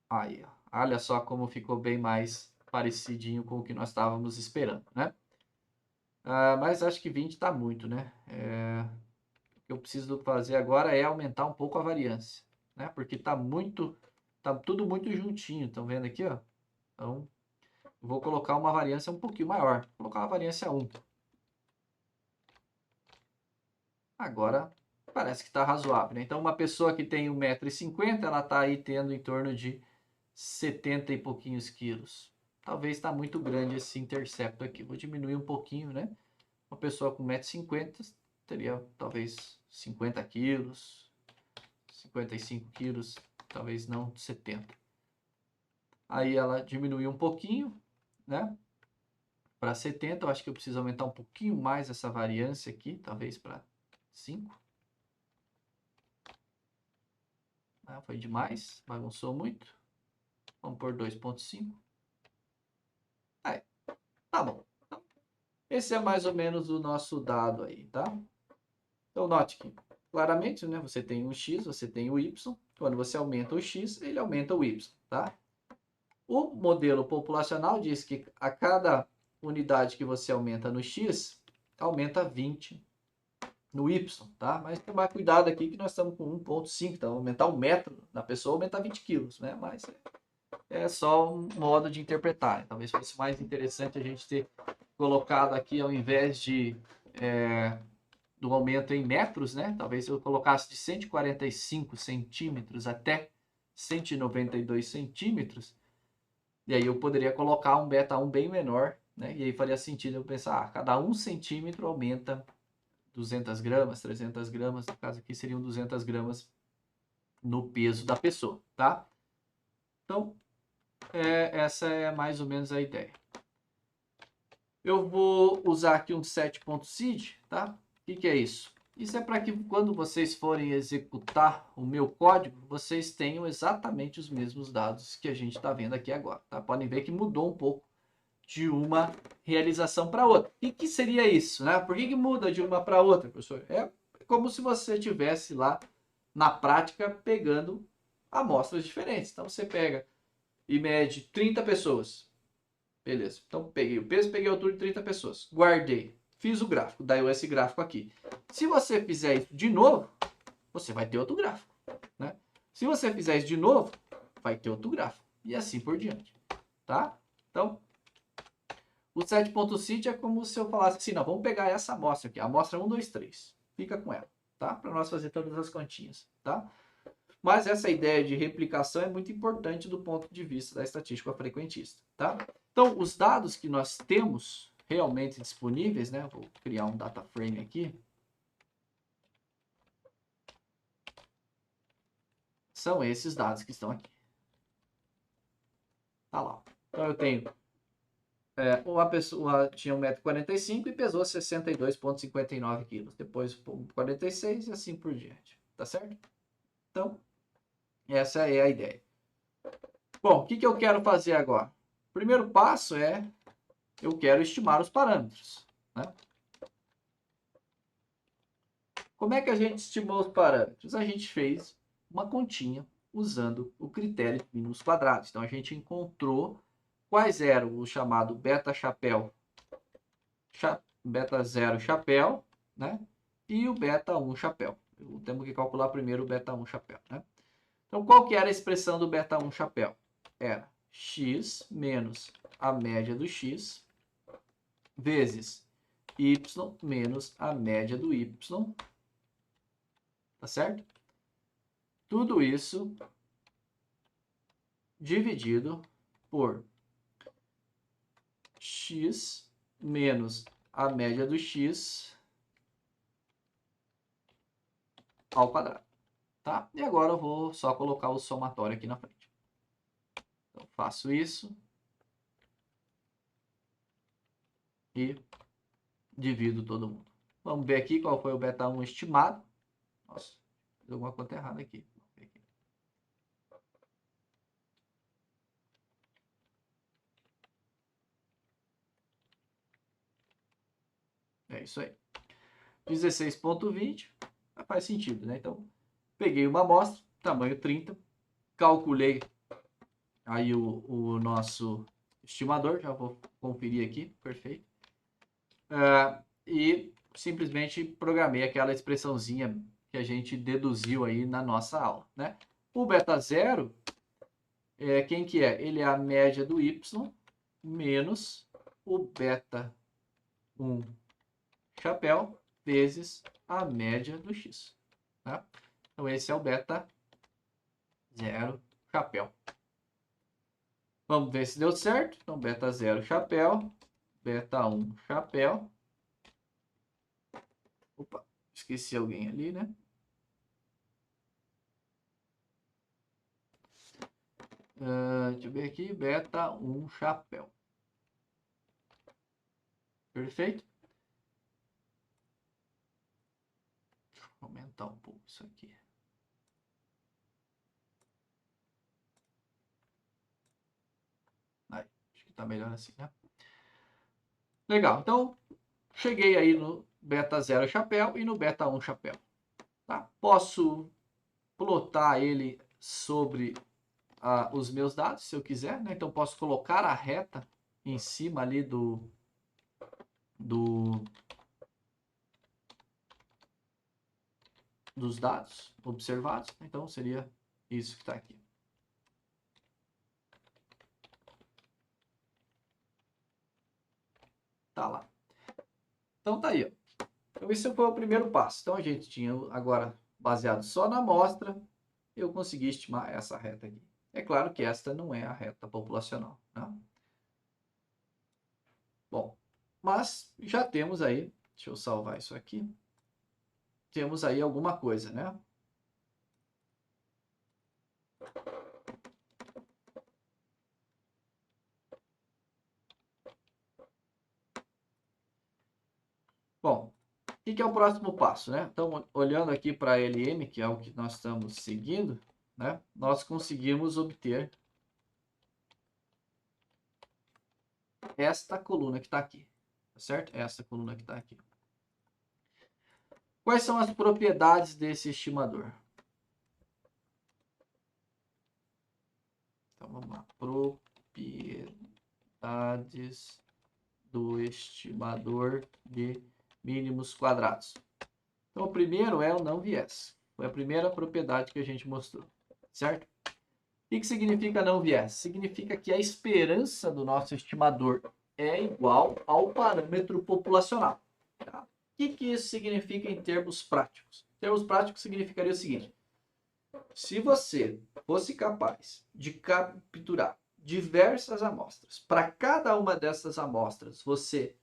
Aí, ó. Olha só como ficou bem mais parecidinho com o que nós estávamos esperando, né? Mas acho que 20 está muito, né? O que eu preciso fazer agora é aumentar um pouco a variância, né? Porque tá tudo muito juntinho, estão vendo aqui, ó? Então, vou colocar uma variância um pouquinho maior. Vou colocar uma variância 1. agora parece que está razoável, né? Então, uma pessoa que tem 1,50 m, ela está aí tendo em torno de 70 e pouquinhos quilos. Talvez está muito grande esse intercepto aqui. Vou diminuir um pouquinho, né? Uma pessoa com 1,50 m teria talvez 50 quilos, 55 quilos, talvez não 70. Aí ela diminuiu um pouquinho, né? Para 70, eu acho que eu preciso aumentar um pouquinho mais essa variância aqui, talvez para 5. Ah, foi demais, bagunçou muito. Vamos por 2,5. Aí, tá bom. Esse é mais ou menos o nosso dado aí, tá? Então, note que, claramente, né, você tem o x, você tem o y. Quando você aumenta o x, ele aumenta o y, tá? O modelo populacional diz que a cada unidade que você aumenta no x, aumenta 20 no y, tá? Mas tomar cuidado aqui que nós estamos com 1,5, então aumentar 1 metro na pessoa aumenta 20 quilos, né? Mas é só um modo de interpretar. Talvez fosse mais interessante a gente ter colocado aqui, ao invés do aumento em metros, né? Talvez eu colocasse de 145 centímetros até 192 centímetros, e aí eu poderia colocar um beta 1 bem menor, né? E aí faria sentido eu pensar, cada 1 centímetro aumenta 200 gramas, 300 gramas, no caso aqui seriam 200 gramas no peso da pessoa, tá? Então, essa é mais ou menos a ideia. Eu vou usar aqui um set.seed, tá? O que é isso? Isso é para que quando vocês forem executar o meu código, vocês tenham exatamente os mesmos dados que a gente está vendo aqui agora, tá? Podem ver que mudou um pouco de uma realização para outra. O que seria isso, né? Por que muda de uma para outra, professor? É como se você estivesse lá na prática pegando amostras diferentes. Então você pega e mede 30 pessoas. Beleza. Então peguei o peso, peguei a altura de 30 pessoas. Guardei. Fiz o gráfico. Daí esse gráfico aqui. Se você fizer isso de novo, você vai ter outro gráfico, né? Se você fizer isso de novo, vai ter outro gráfico. E assim por diante. Tá? Então, o set.seed é como se eu falasse assim, não, vamos pegar essa amostra aqui, a amostra 1, 2, 3. Fica com ela, tá? Para nós fazer todas as continhas, tá? Mas essa ideia de replicação é muito importante do ponto de vista da estatística frequentista, tá? Então, os dados que nós temos realmente disponíveis, né? Vou criar um data frame aqui. São esses dados que estão aqui. Tá lá. Então, eu tenho uma pessoa tinha 1,45 m e pesou 62,59 kg. Depois 46 e assim por diante. Tá certo? Então, essa é a ideia. Bom, o que eu quero fazer agora? O primeiro passo é eu quero estimar os parâmetros, né? Como é que a gente estimou os parâmetros? A gente fez uma continha usando o critério de mínimos quadrados. Então, a gente encontrou quais eram o chamado beta chapéu, beta 0 chapéu, né? E o beta 1 chapéu. Temos que calcular primeiro o beta 1 chapéu, né? Então, qual que era a expressão do beta 1 chapéu? Era x menos a média do x vezes y menos a média do y, tá certo? Tudo isso dividido por x menos a média do x ao quadrado, tá? E agora eu vou só colocar o somatório aqui na frente. Então, faço isso e divido todo mundo. Vamos ver aqui qual foi o beta 1 estimado. Nossa, fiz alguma conta errada aqui. É isso aí. 16,20 faz sentido, né? Então, peguei uma amostra, tamanho 30, calculei aí o nosso estimador, já vou conferir aqui, perfeito. E simplesmente programei aquela expressãozinha que a gente deduziu aí na nossa aula, né? O beta 0, quem que é? Ele é a média do y menos o beta 1 chapéu vezes a média do x. Tá? Então, esse é o beta 0 chapéu. Vamos ver se deu certo. Então, beta 0 chapéu, beta 1 chapéu. Opa, esqueci alguém ali, né? Deixa eu ver aqui, beta 1 chapéu. Perfeito? Deixa eu aumentar um pouco isso aqui. Aí, acho que está melhor assim, né? Legal, então cheguei aí no beta 0 chapéu e no beta 1 chapéu. Tá? Posso plotar ele sobre os meus dados, se eu quiser, né? Então posso colocar a reta em cima ali dos dados observados. Então seria isso que está aqui. Tá lá. Então tá aí, ó. Então esse foi o primeiro passo. Então a gente tinha agora, baseado só na amostra, eu consegui estimar essa reta aqui. É claro que esta não é a reta populacional, né? Bom, mas já temos aí, deixa eu salvar isso aqui, temos aí alguma coisa, né? Bom, o que é o próximo passo, né? Então, olhando aqui para a LM, que é o que nós estamos seguindo, né? Nós conseguimos obter esta coluna que está aqui, tá certo? Essa coluna que está aqui. Quais são as propriedades desse estimador? Então, vamos lá. Propriedades do estimador de mínimos quadrados. Então, o primeiro é o não viés. Foi a primeira propriedade que a gente mostrou, certo? O que significa não viés? Significa que a esperança do nosso estimador é igual ao parâmetro populacional. Tá? O que isso significa em termos práticos? Em termos práticos, significaria o seguinte: se você fosse capaz de capturar diversas amostras, para cada uma dessas amostras você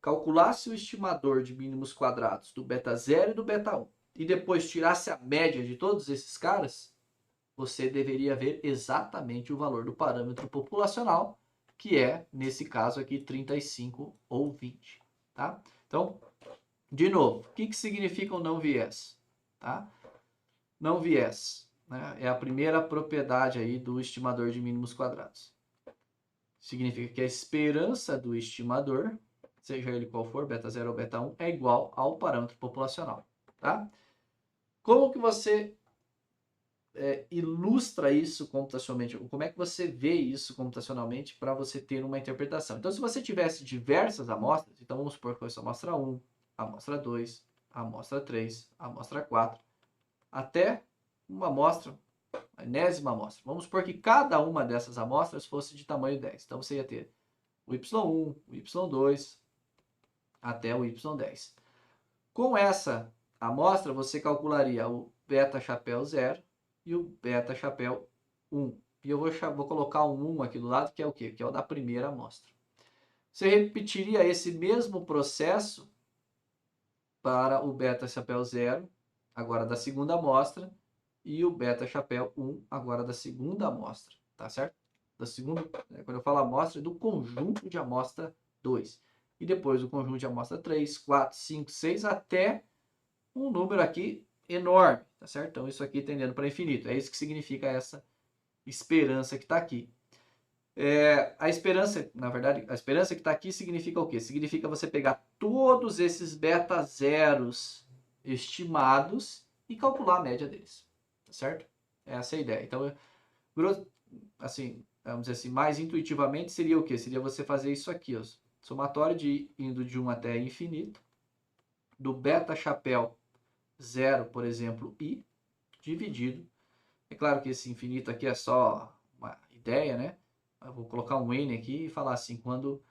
calculasse o estimador de mínimos quadrados do beta 0 e do beta 1 e depois tirasse a média de todos esses caras, você deveria ver exatamente o valor do parâmetro populacional, que é, nesse caso aqui, 35 ou 20. Tá? Então, de novo, o que significa o não viés? Tá? Não viés, né? É a primeira propriedade aí do estimador de mínimos quadrados. Significa que a esperança do estimador, seja ele qual for, beta 0 ou beta 1, é igual ao parâmetro populacional. Tá? Como que você ilustra isso computacionalmente? Como é que você vê isso computacionalmente para você ter uma interpretação? Então, se você tivesse diversas amostras, então vamos supor que fosse a amostra 1, a amostra 2, a amostra 3, a amostra 4, até uma amostra, a enésima amostra. Vamos supor que cada uma dessas amostras fosse de tamanho 10. Então, você ia ter o Y1, o Y2, até o Y10. Com essa amostra, você calcularia o beta chapéu 0 e o beta chapéu 1. E eu vou colocar um 1 aqui do lado, que é o quê? Que é o da primeira amostra. Você repetiria esse mesmo processo para o beta chapéu 0, agora da segunda amostra, e o beta chapéu 1, agora da segunda amostra, tá certo? Da segunda, quando eu falo amostra, é do conjunto de amostra 2. E depois o conjunto de amostra 3, 4, 5, 6, até um número aqui enorme, tá certo? Então isso aqui tendendo para infinito. É isso que significa essa esperança que está aqui. A esperança, na verdade, a esperança que está aqui significa o quê? Significa você pegar todos esses beta zeros estimados e calcular a média deles, tá certo? Essa é a ideia. Então, assim, vamos dizer assim, mais intuitivamente seria o quê? Seria você fazer isso aqui, ó, somatório de indo de 1 até infinito, do beta chapéu 0, por exemplo, i, dividido. É claro que esse infinito aqui é só uma ideia, né? Eu vou colocar um n aqui e falar assim, quando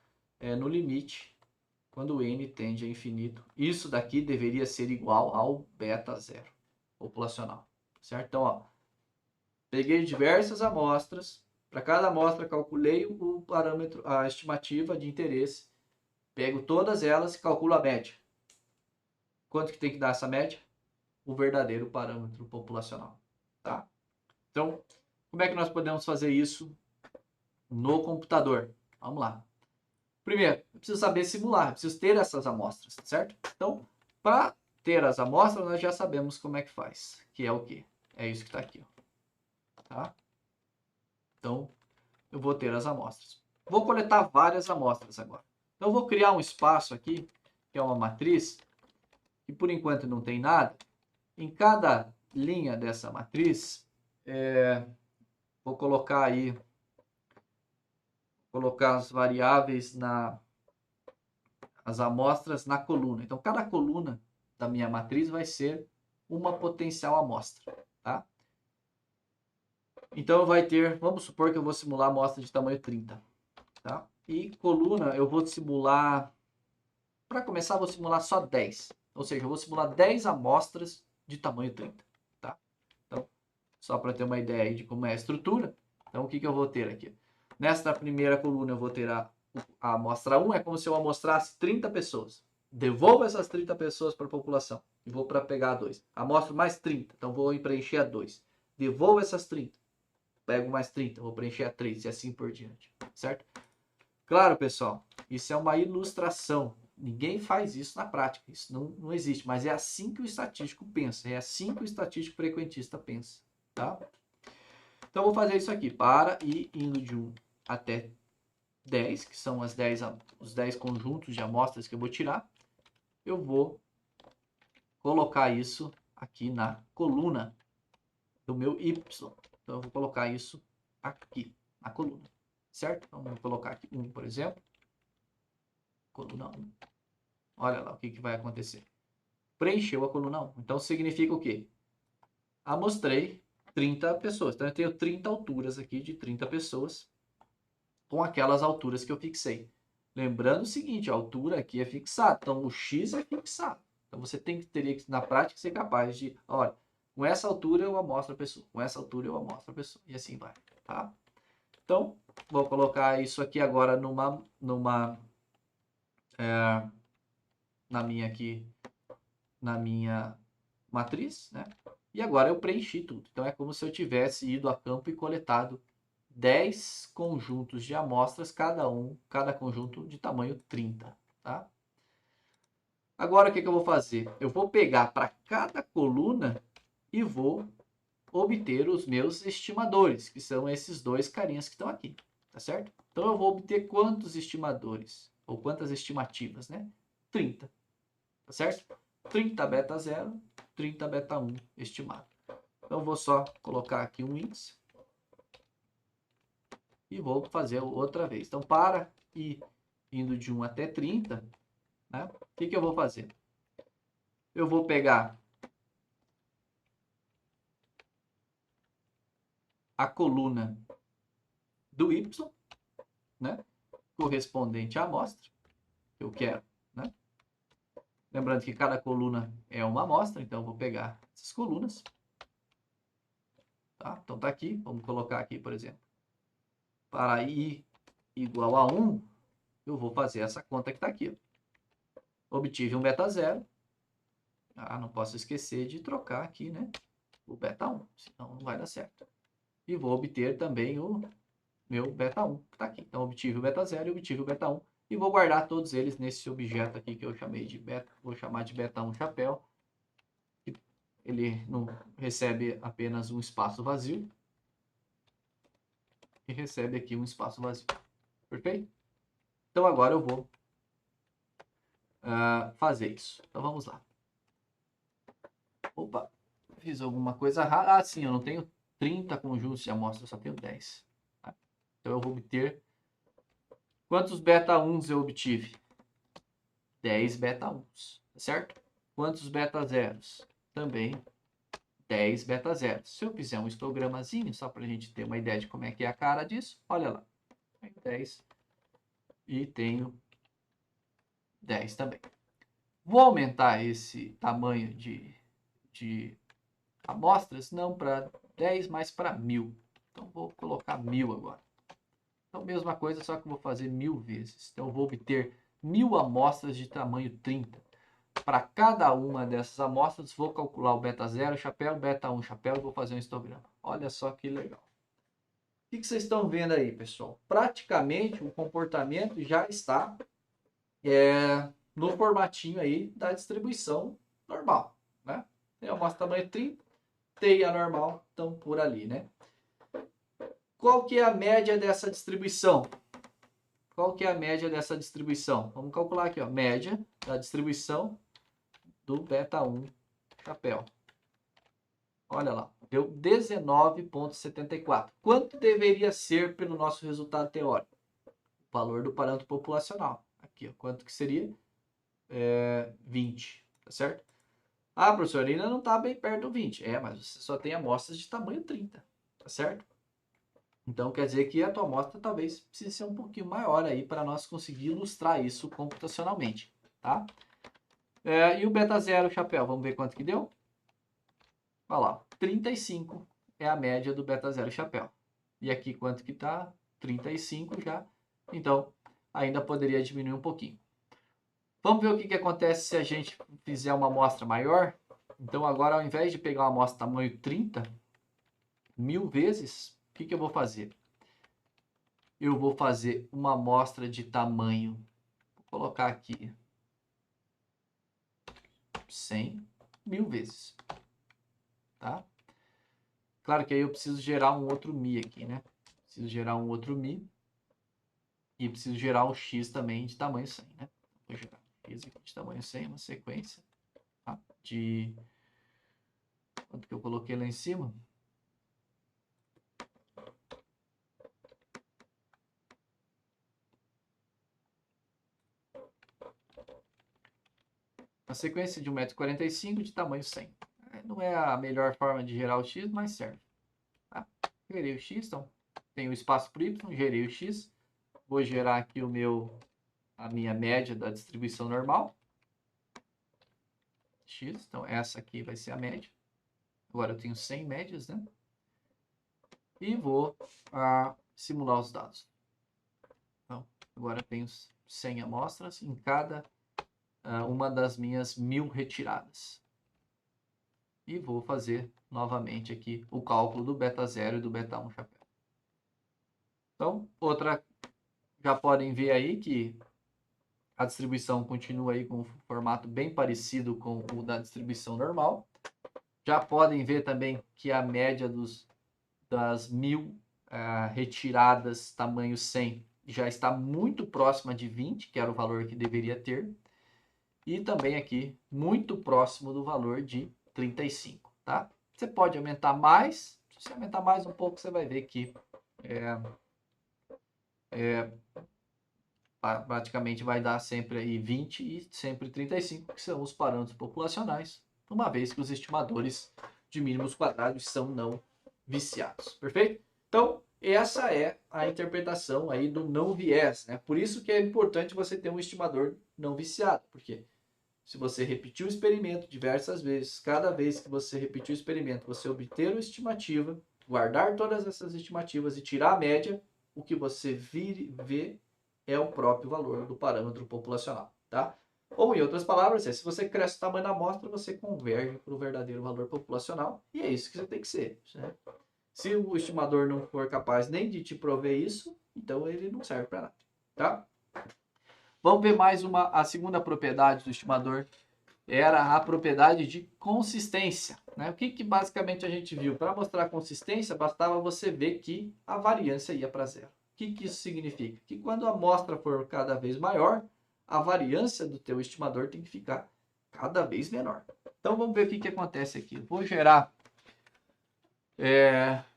no limite quando n tende a infinito, isso daqui deveria ser igual ao beta zero populacional, certo? Então, ó, peguei diversas amostras, para cada amostra calculei o parâmetro, a estimativa de interesse, pego todas elas e calculo a média. Quanto que tem que dar essa média? O verdadeiro parâmetro populacional, tá? Então, como é que nós podemos fazer isso no computador? Vamos lá. Primeiro, eu preciso saber simular, eu preciso ter essas amostras, certo? Então, para ter as amostras, nós já sabemos como é que faz, que é o quê? É isso que está aqui, ó. Tá? Então, eu vou ter as amostras. Vou coletar várias amostras agora. Então, eu vou criar um espaço aqui, que é uma matriz, que por enquanto não tem nada. Em cada linha dessa matriz, vou colocar aí, colocar as variáveis as amostras na coluna. Então, cada coluna da minha matriz vai ser uma potencial amostra, tá? Então, vai ter, vamos supor que eu vou simular amostra de tamanho 30, tá? E coluna, eu vou simular, para começar, eu vou simular só 10. Ou seja, eu vou simular 10 amostras de tamanho 30, tá? Então, só para ter uma ideia aí de como é a estrutura. Então, o que eu vou ter aqui? Nesta primeira coluna, eu vou ter a amostra 1, é como se eu amostrasse 30 pessoas. Devolvo essas 30 pessoas para a população e vou para pegar a 2. Amostro mais 30, então vou preencher a 2. Devolvo essas 30, pego mais 30, vou preencher a 3 e assim por diante, certo? Claro, pessoal, isso é uma ilustração. Ninguém faz isso na prática, isso não existe, mas é assim que o estatístico pensa, é assim que o estatístico frequentista pensa, tá? Então, eu vou fazer isso aqui, para ir indo de 1 até 10, que são os 10 conjuntos de amostras que eu vou tirar. Eu vou colocar isso aqui na coluna do meu y. Então, eu vou colocar isso aqui na coluna, certo? Então, vou colocar aqui 1, por exemplo. Coluna 1. Olha lá o que vai acontecer. Preencheu a coluna 1. Então, significa o quê? Amostrei 30 pessoas. Então, eu tenho 30 alturas aqui de 30 pessoas com aquelas alturas que eu fixei. Lembrando o seguinte, a altura aqui é fixada, então o x é fixado. Então você teria que, na prática, ser capaz de, olha, com essa altura eu amostro a pessoa, com essa altura eu amostro a pessoa, e assim vai, tá? Então, vou colocar isso aqui agora na minha matriz, né? E agora eu preenchi tudo. Então é como se eu tivesse ido a campo e coletado 10 conjuntos de amostras, cada conjunto de tamanho 30, tá? Agora o que eu vou fazer? Eu vou pegar para cada coluna e vou obter os meus estimadores, que são esses dois carinhas que estão aqui, tá certo? Então eu vou obter quantos estimadores, ou quantas estimativas, né? 30, tá certo? 30 beta 0, 30 beta 1 estimado. Então eu vou só colocar aqui um índice e vou fazer outra vez. Então, para ir indo de 1 até 30, né, o que eu vou fazer? Eu vou pegar a coluna do y, né, correspondente à amostra que eu quero, né? Lembrando que cada coluna é uma amostra, então eu vou pegar essas colunas. Tá? Então tá aqui, vamos colocar aqui, por exemplo. Para i igual a 1, eu vou fazer essa conta que está aqui. Obtive um beta 0. Não posso esquecer de trocar aqui, né, o beta 1, senão não vai dar certo. E vou obter também o meu beta 1, que está aqui. Então, obtive o beta 0 e obtive o beta 1. E vou guardar todos eles nesse objeto aqui que eu chamei de beta, vou chamar de beta 1 chapéu. Ele não recebe apenas um espaço vazio. E recebe aqui um espaço vazio. Perfeito? Então, agora eu vou fazer isso. Então, vamos lá. Opa, fiz alguma coisa errada. Ah, sim, eu não tenho 30 conjuntos de amostra, eu só tenho 10. Tá? Então, eu vou obter... Quantos beta 1s eu obtive? 10 beta 1s, tá certo? Quantos beta 0s? Também 10 beta 0s. Se eu fizer um histogramazinho, só para a gente ter uma ideia de como é que é a cara disso, olha lá. Tenho 10 e tenho 10 também. Vou aumentar esse tamanho de amostras, não para 10, mas para 1000. Então, vou colocar 1000 agora. Então, mesma coisa, só que vou fazer 1000 vezes. Então, eu vou obter 1000 amostras de tamanho 30. Para cada uma dessas amostras, vou calcular o beta 0 chapéu, beta 1 chapéu e vou fazer um histograma. Olha só que legal. O que vocês estão vendo aí, pessoal? Praticamente o comportamento já está no formatinho aí da distribuição normal, né? Tem a amostra tamanho 30, tem a normal, estão por ali, né? Qual que é a média dessa distribuição? Qual que é a média dessa distribuição? Vamos calcular aqui, ó, média da distribuição do beta 1 chapéu. Olha lá, deu 19,74. Quanto deveria ser pelo nosso resultado teórico? O valor do parâmetro populacional. Aqui, ó, quanto que seria? 20, tá certo? Ah, professor, ainda não está bem perto do 20. Mas você só tem amostras de tamanho 30, tá certo? Então, quer dizer que a tua amostra talvez precise ser um pouquinho maior aí para nós conseguir ilustrar isso computacionalmente, tá? E o beta 0 chapéu, vamos ver quanto que deu? Olha lá, 35 é a média do beta 0 chapéu. E aqui quanto que tá? 35 já. Então, ainda poderia diminuir um pouquinho. Vamos ver o que acontece se a gente fizer uma amostra maior. Então, agora, ao invés de pegar uma amostra tamanho 30, 1000 vezes, o que eu vou fazer? Eu vou fazer uma amostra de tamanho, vou colocar aqui, 100, 1000 vezes. Tá? Claro que aí eu preciso gerar um outro mi aqui, né? Preciso gerar um outro mi. E preciso gerar um x também de tamanho 100, né? Vou gerar x aqui de tamanho 100, uma sequência, tá? De... Quanto que eu coloquei lá em cima? Uma sequência de 1,45 m de tamanho 100. Não é a melhor forma de gerar o x, mas serve. Tá? Gerei o x, então tenho o espaço para y, gerei o x. Vou gerar aqui a minha média da distribuição normal. X, então essa aqui vai ser a média. Agora eu tenho 100 médias, né? E vou simular os dados. Então, agora eu tenho 100 amostras em cada uma das minhas 1000 retiradas. E vou fazer novamente aqui o cálculo do beta 0 e do beta 1 chapéu. Então, já podem ver aí que a distribuição continua aí com um formato bem parecido com o da distribuição normal. Já podem ver também que a média das 1000 retiradas tamanho 100 já está muito próxima de 20, que era o valor que deveria ter. E também aqui muito próximo do valor de 35, tá? Você pode aumentar mais. Se você aumentar mais um pouco, você vai ver que praticamente vai dar sempre aí 20 e sempre 35, que são os parâmetros populacionais, uma vez que os estimadores de mínimos quadrados são não viciados. Perfeito? Então, essa é a interpretação aí do não viés, né? Por isso que é importante você ter um estimador não viciado, porque se você repetir o experimento diversas vezes, cada vez que você repetir o experimento, você obter uma estimativa, guardar todas essas estimativas e tirar a média, o que você vê é o próprio valor do parâmetro populacional, tá? Ou, em outras palavras, se você cresce o tamanho da amostra, você converge para o verdadeiro valor populacional, e é isso que você tem que ser, né? Se o estimador não for capaz nem de te prover isso, então ele não serve para nada, tá? Vamos ver mais a segunda propriedade do estimador, era a propriedade de consistência, né? O que basicamente a gente viu? Para mostrar a consistência, bastava você ver que a variância ia para zero. O que isso significa? Que quando a amostra for cada vez maior, a variância do teu estimador tem que ficar cada vez menor. Então vamos ver o que acontece aqui. Eu vou gerar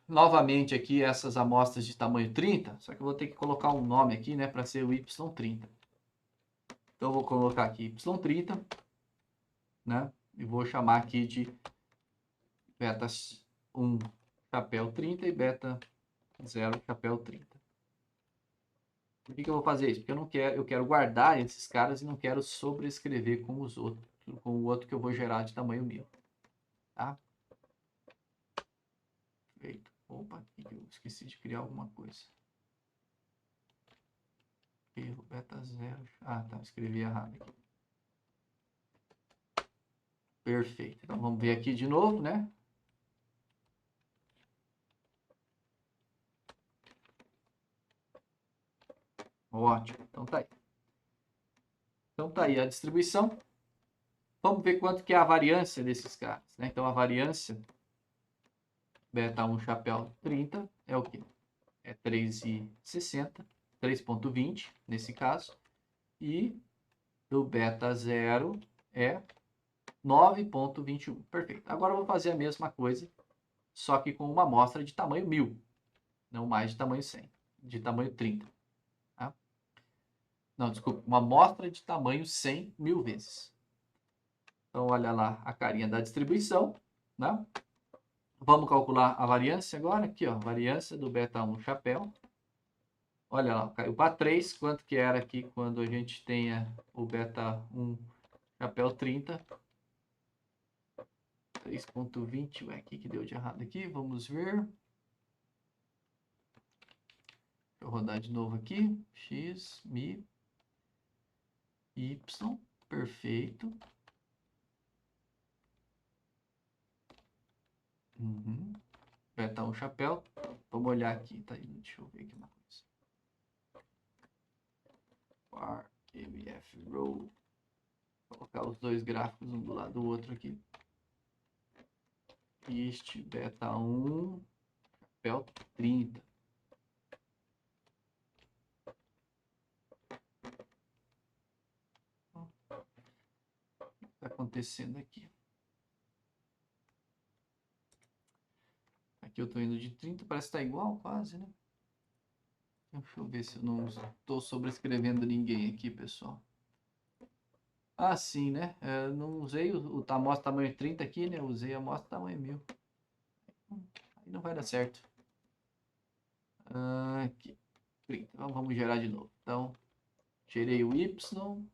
novamente aqui essas amostras de tamanho 30, só que eu vou ter que colocar um nome aqui, né, para ser o Y30. Então eu vou colocar aqui Y30, né, e vou chamar aqui de beta 1 chapéu 30 e beta 0 chapéu 30. Por que eu vou fazer isso? Porque eu quero guardar esses caras e não quero sobrescrever com os outros, com o outro que eu vou gerar de tamanho 1000. Tá? Feito. Opa, aqui que eu esqueci de criar alguma coisa. Erro beta 0. Ah, tá, escrevi errado aqui. Perfeito. Então vamos ver aqui de novo, né? Ótimo. Então tá aí. Então tá aí a distribuição. Vamos ver quanto que é a variância desses caras, né? Então a variância beta 1 chapéu 30 é o quê? É 3,60, 3,20 nesse caso. E do beta 0 é 9,21. Perfeito. Agora eu vou fazer a mesma coisa, só que com uma amostra de tamanho 1000, não mais de tamanho 100, de tamanho 30. Tá? Não, desculpa, uma amostra de tamanho 100 1000 vezes. Então, olha lá a carinha da distribuição, né? Vamos calcular a variância agora, aqui, ó, variância do beta 1 chapéu. Olha lá, caiu para 3, quanto que era aqui quando a gente tenha o beta 1 chapéu 30. 3,20, ué, o que deu de errado aqui? Vamos ver. Deixa eu rodar de novo aqui. X, Mi, Y, perfeito. Beta 1 chapéu. Vamos olhar aqui, tá? Deixa eu ver aqui uma coisa. Var, MF, Row. Vou colocar os dois gráficos um do lado do outro aqui. Este beta 1 chapéu 30. O que está acontecendo aqui? Aqui eu estou indo de 30, parece que está igual quase, né? Deixa eu ver se eu não estou sobrescrevendo ninguém aqui, pessoal. Ah, sim, né? Eu não usei o amostra tamanho 30 aqui, né? Eu usei a amostra tamanho 1000. Aí não vai dar certo. Aqui, 30. Então, vamos gerar de novo. Então, gerei o Y.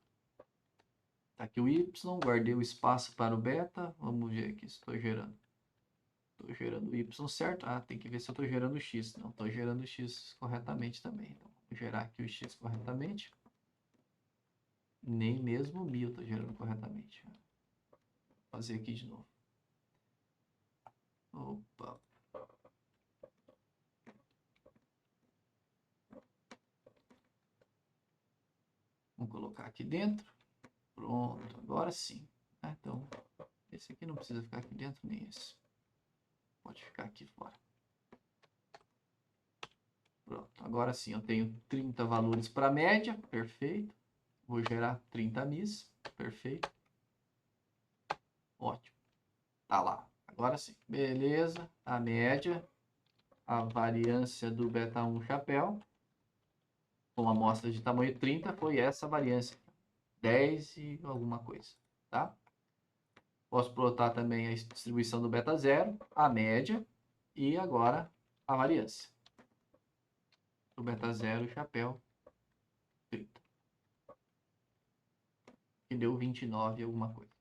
Tá aqui o Y, guardei o espaço para o beta. Vamos ver aqui se estou gerando. Estou gerando o Y certo. Ah, tem que ver se eu estou gerando o X. Não, estou gerando o X corretamente também. Então, vou gerar aqui o X corretamente. Nem mesmo o 1000 estou gerando corretamente. Vou fazer aqui de novo. Opa. Vamos colocar aqui dentro. Pronto, agora sim. Então, esse aqui não precisa ficar aqui dentro, nem esse. Pode ficar aqui fora. Pronto, agora sim eu tenho 30 valores para média, perfeito. Vou gerar 30 mis, perfeito. Ótimo. Tá lá, agora sim. Beleza, a média, a variância do beta 1 chapéu, com amostra de tamanho 30, foi essa variância. 10 e alguma coisa, tá? Posso plotar também a distribuição do beta 0, a média e agora a variância. Do beta 0, chapéu 30. Que deu 29 alguma coisa.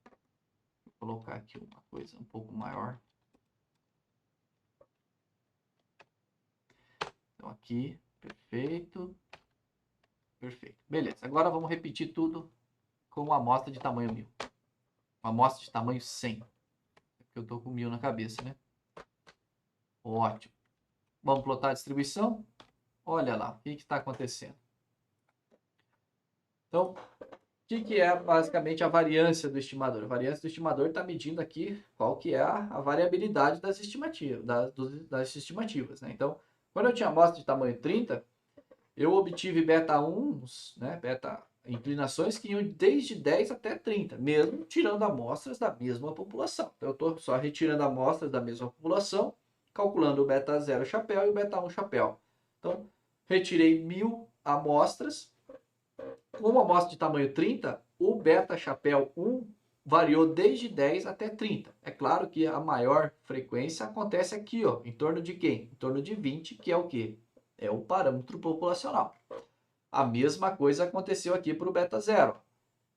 Vou colocar aqui uma coisa um pouco maior. Então aqui, perfeito. Perfeito. Beleza, agora vamos repetir tudo com uma amostra de tamanho 1000. Uma amostra de tamanho 100. Porque eu estou com 1000 na cabeça, né? Ótimo. Vamos plotar a distribuição. Olha lá, o que está acontecendo. Então, o que é basicamente a variância do estimador? A variância do estimador está medindo aqui qual que é a variabilidade das estimativas, das estimativas, né? Então, quando eu tinha amostra de tamanho 30, eu obtive beta 1, né, beta inclinações que iam desde 10 até 30, mesmo tirando amostras da mesma população. Então, eu estou só retirando amostras da mesma população, calculando o beta 0 chapéu e o beta 1 chapéu. Então, retirei 1000 amostras. Com uma amostra de tamanho 30, o beta chapéu 1 variou desde 10 até 30. É claro que a maior frequência acontece aqui, ó, em torno de quem? Em torno de 20, que é o quê? É o parâmetro populacional. A mesma coisa aconteceu aqui para o beta 0.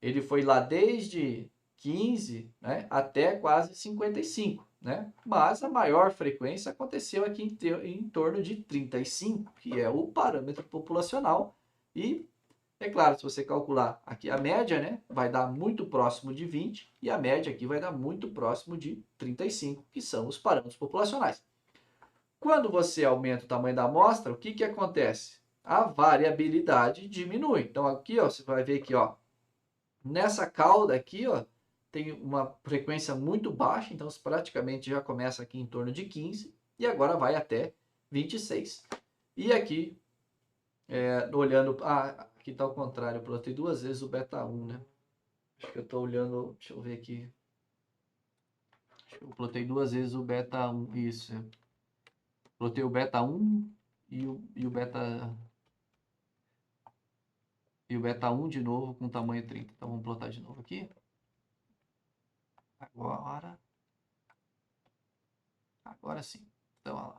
Ele foi lá desde 15, né, até quase 55, né? Mas a maior frequência aconteceu aqui em torno de 35, que é o parâmetro populacional. E, é claro, se você calcular aqui a média, né, vai dar muito próximo de 20, e a média aqui vai dar muito próximo de 35, que são os parâmetros populacionais. Quando você aumenta o tamanho da amostra, o que que acontece? A variabilidade diminui. Então aqui, ó, você vai ver que, ó, nessa cauda aqui, ó, tem uma frequência muito baixa, então praticamente já começa aqui em torno de 15 e agora vai até 26. E aqui, olhando, aqui está ao contrário, eu plotei duas vezes o beta 1, né? Acho que eu estou olhando, deixa eu ver aqui. Acho que eu plotei duas vezes o beta 1, isso. Plotei o beta 1 e o beta... E o beta 1 de novo com tamanho 30. Então vamos plotar de novo aqui. Agora sim. Então, olha lá.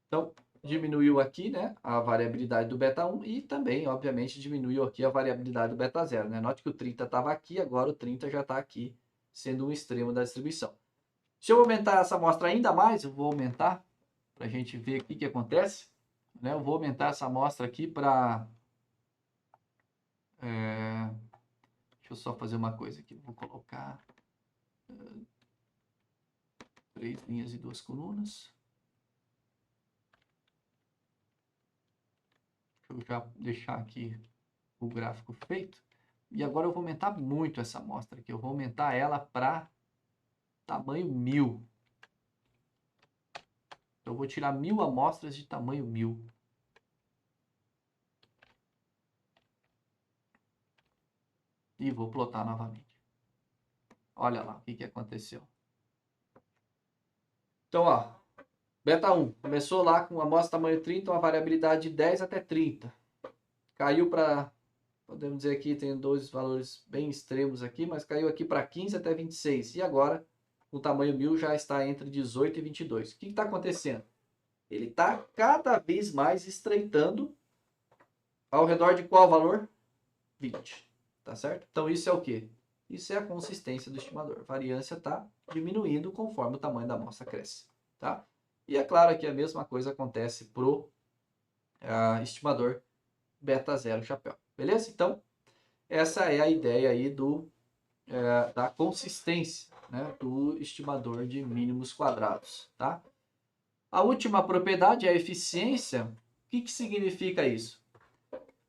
Então, diminuiu aqui, né, a variabilidade do beta 1 e também, obviamente, diminuiu aqui a variabilidade do beta 0, né? Note que o 30 estava aqui, agora o 30 já está aqui, sendo um extremo da distribuição. Se eu aumentar essa amostra ainda mais, eu vou aumentar para a gente ver o que acontece, né? Eu vou aumentar essa amostra aqui para... deixa eu só fazer uma coisa aqui. Vou colocar 3 linhas e 2 colunas. Deixa eu já deixar aqui o gráfico feito. E agora eu vou aumentar muito essa amostra aqui. Eu vou aumentar ela para tamanho 1000. Então eu vou tirar 1000 amostras de tamanho 1000. E vou plotar novamente. Olha lá o que aconteceu. Então, ó, beta 1 começou lá com amostra tamanho 30, uma variabilidade de 10 até 30. Caiu para, podemos dizer aqui, tem dois valores bem extremos aqui, mas caiu aqui para 15 até 26. E agora, o tamanho 1000 já está entre 18 e 22. O que está acontecendo? Ele está cada vez mais estreitando ao redor de qual valor? 20. Tá certo? Então isso é o quê? Isso é a consistência do estimador. A variância está diminuindo conforme o tamanho da amostra cresce. Tá? E é claro que a mesma coisa acontece para o estimador beta 0 chapéu. Beleza? Então, essa é a ideia aí da consistência, né, do estimador de mínimos quadrados. Tá? A última propriedade é a eficiência. O que significa isso?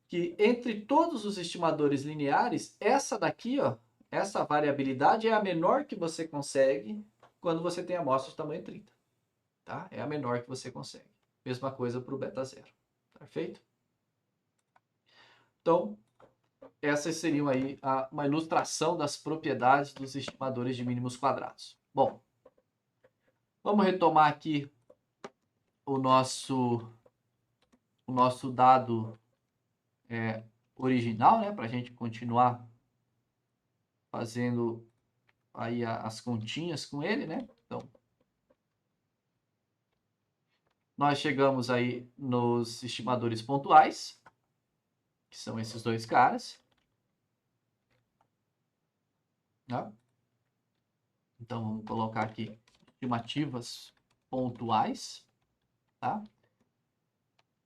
Que entre todos os estimadores lineares, essa daqui, ó, essa variabilidade é a menor que você consegue quando você tem amostra de tamanho 30. Tá? É a menor que você consegue. Mesma coisa para o beta 0. Perfeito? Então, essas seriam aí uma ilustração das propriedades dos estimadores de mínimos quadrados. Bom, vamos retomar aqui o nosso dado original, né, para a gente continuar fazendo aí as continhas com ele, né? Então, nós chegamos aí nos estimadores pontuais, que são esses dois caras. Né? Então, vamos colocar aqui estimativas pontuais. Tá?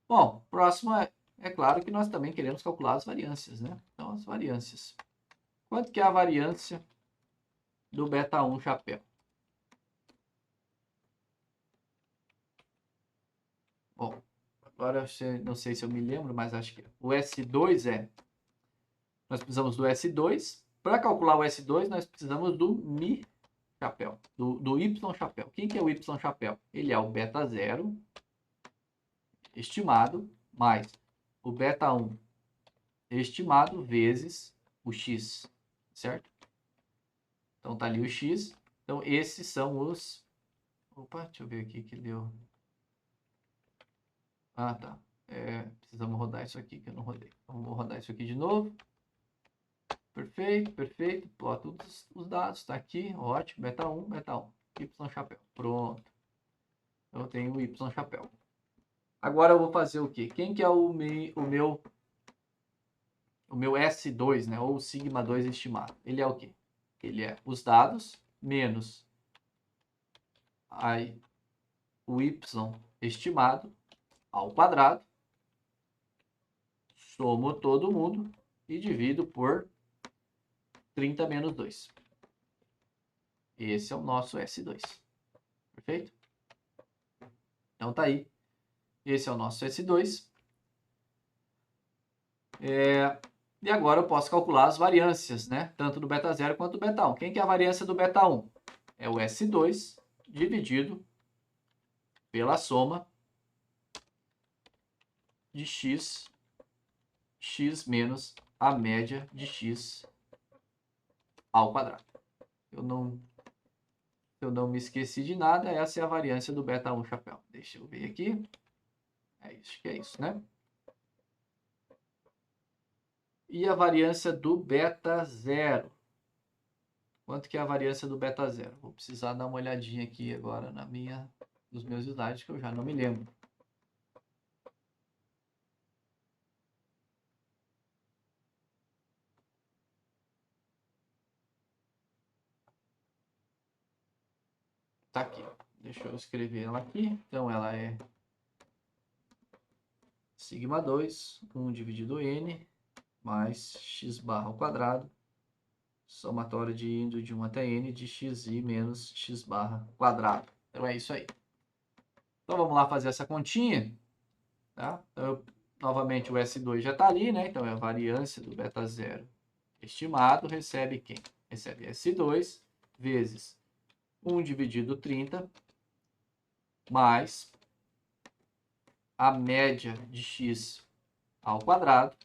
Bom, próximo é claro que nós também queremos calcular as variâncias, né? Então, as variâncias. Quanto que é a variância do beta 1 chapéu? Bom, agora eu não sei se eu me lembro, mas acho que o S2 nós precisamos do S2. Para calcular o S2, nós precisamos do Mi chapéu, do Y chapéu. Quem que é o Y chapéu? Ele é o beta 0 estimado mais o beta 1 estimado vezes o X, certo? Então tá ali o X. Então esses são os... Opa, deixa eu ver aqui que deu... Ah, tá. Precisamos rodar isso aqui que eu não rodei. Então vou rodar isso aqui de novo. Perfeito, perfeito. Plota todos os dados. Tá aqui, ótimo. Beta 1, beta 1. Y chapéu. Pronto. Eu tenho o Y chapéu. Agora eu vou fazer o quê? Quem que é o meu o meu S2, né, ou sigma 2 estimado, ele é o quê? Ele é os dados menos o y estimado ao quadrado, somo todo mundo e divido por 30 menos 2. Esse é o nosso S2. Perfeito? Então tá aí. Esse é o nosso S2. E agora eu posso calcular as variâncias, né? Tanto do beta 0 quanto do beta 1. Quem que é a variância do beta 1? É o S2 dividido pela soma de x menos a média de x ao quadrado. Eu não me esqueci de nada, essa é a variância do beta 1 chapéu. Deixa eu ver aqui. Acho que é isso, né? E a variância do beta 0? Quanto que é a variância do beta 0? Vou precisar dar uma olhadinha aqui agora nos meus slides, que eu já não me lembro. Tá aqui. Deixa eu escrever ela aqui. Então, ela é sigma 2, 1 dividido n, mais x barra ao quadrado, somatório de indo de 1 até n de xi menos x barra quadrado. Então, é isso aí. Então, vamos lá fazer essa continha. Tá? Então, novamente, o S2 já está ali, né? Então, é a variância do beta 0 estimado, recebe quem? Recebe S2 vezes 1 dividido 30, mais a média de x ao quadrado,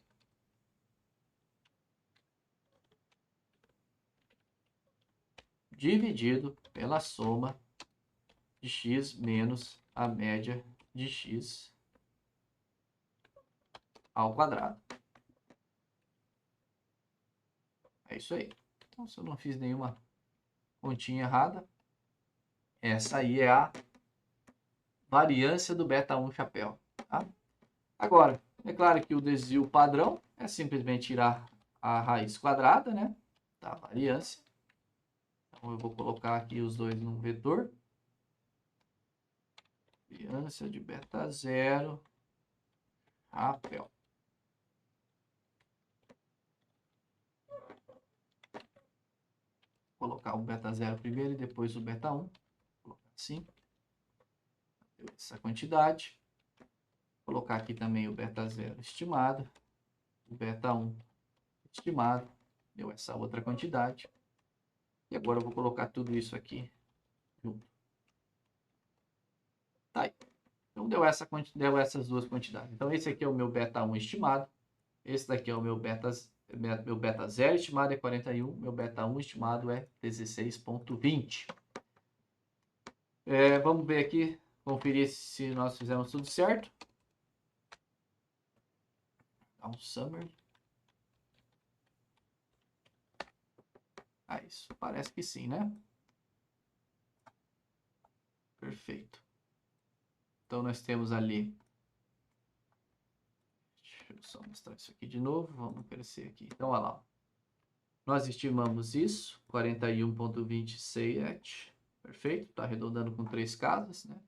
dividido pela soma de x menos a média de x ao quadrado. É isso aí. Então, se eu não fiz nenhuma continha errada, essa aí é a variância do beta 1 chapéu. Tá? Agora, é claro que o desvio padrão é simplesmente tirar a raiz quadrada, né, da variância. Então, eu vou colocar aqui os dois num vetor. Variância de beta 0 chapéu. Vou colocar o beta 0 primeiro e depois o beta 1. Vou colocar assim. Essa quantidade. Vou colocar aqui também o beta 0 estimado. O beta 1 estimado. Deu essa outra quantidade. E agora eu vou colocar tudo isso aqui junto. Tá aí. Então deu essas duas quantidades. Então esse aqui é o meu beta 1 estimado. Esse daqui é o meu beta 0 estimado é 41. Meu beta 1 estimado é 16,20. Vamos ver aqui, conferir se nós fizemos tudo certo. Dá um summary. Isso parece que sim, né? Perfeito. Então nós temos ali. Deixa eu só mostrar isso aqui de novo. Vamos crescer aqui. Então, olha lá. Nós estimamos isso, 41,27. Perfeito. Está arredondando com 3 casas, né?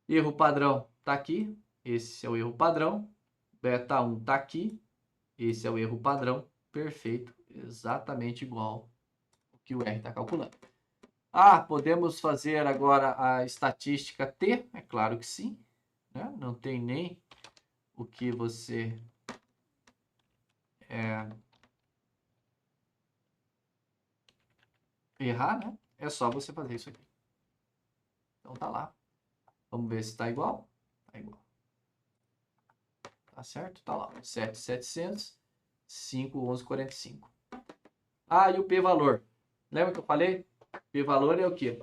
Erro padrão está aqui. Esse é o erro padrão. Beta 1 está aqui. Esse é o erro padrão. Perfeito. Exatamente igual o que o R está calculando. Podemos fazer agora a estatística T? É claro que sim. Né? Não tem nem o que você errar, né? É só você fazer isso aqui. Então tá lá. Vamos ver se está igual. Tá igual. Tá certo? Tá lá. 7,700, 5,1145. E o p-valor. Lembra que eu falei? P-valor é o quê?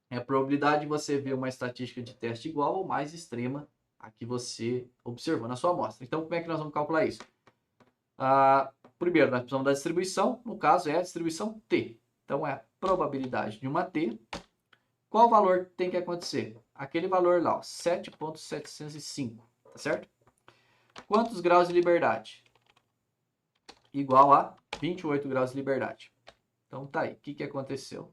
É a probabilidade de você ver uma estatística de teste igual ou mais extrema a que você observou na sua amostra. Então, como é que nós vamos calcular isso? Primeiro, nós precisamos da distribuição. No caso, é a distribuição T. Então, é a probabilidade de uma T. Qual valor tem que acontecer? Aquele valor lá, 7,705. Tá certo? Quantos graus de liberdade? igual a 28 graus de liberdade. Então tá aí. O que aconteceu?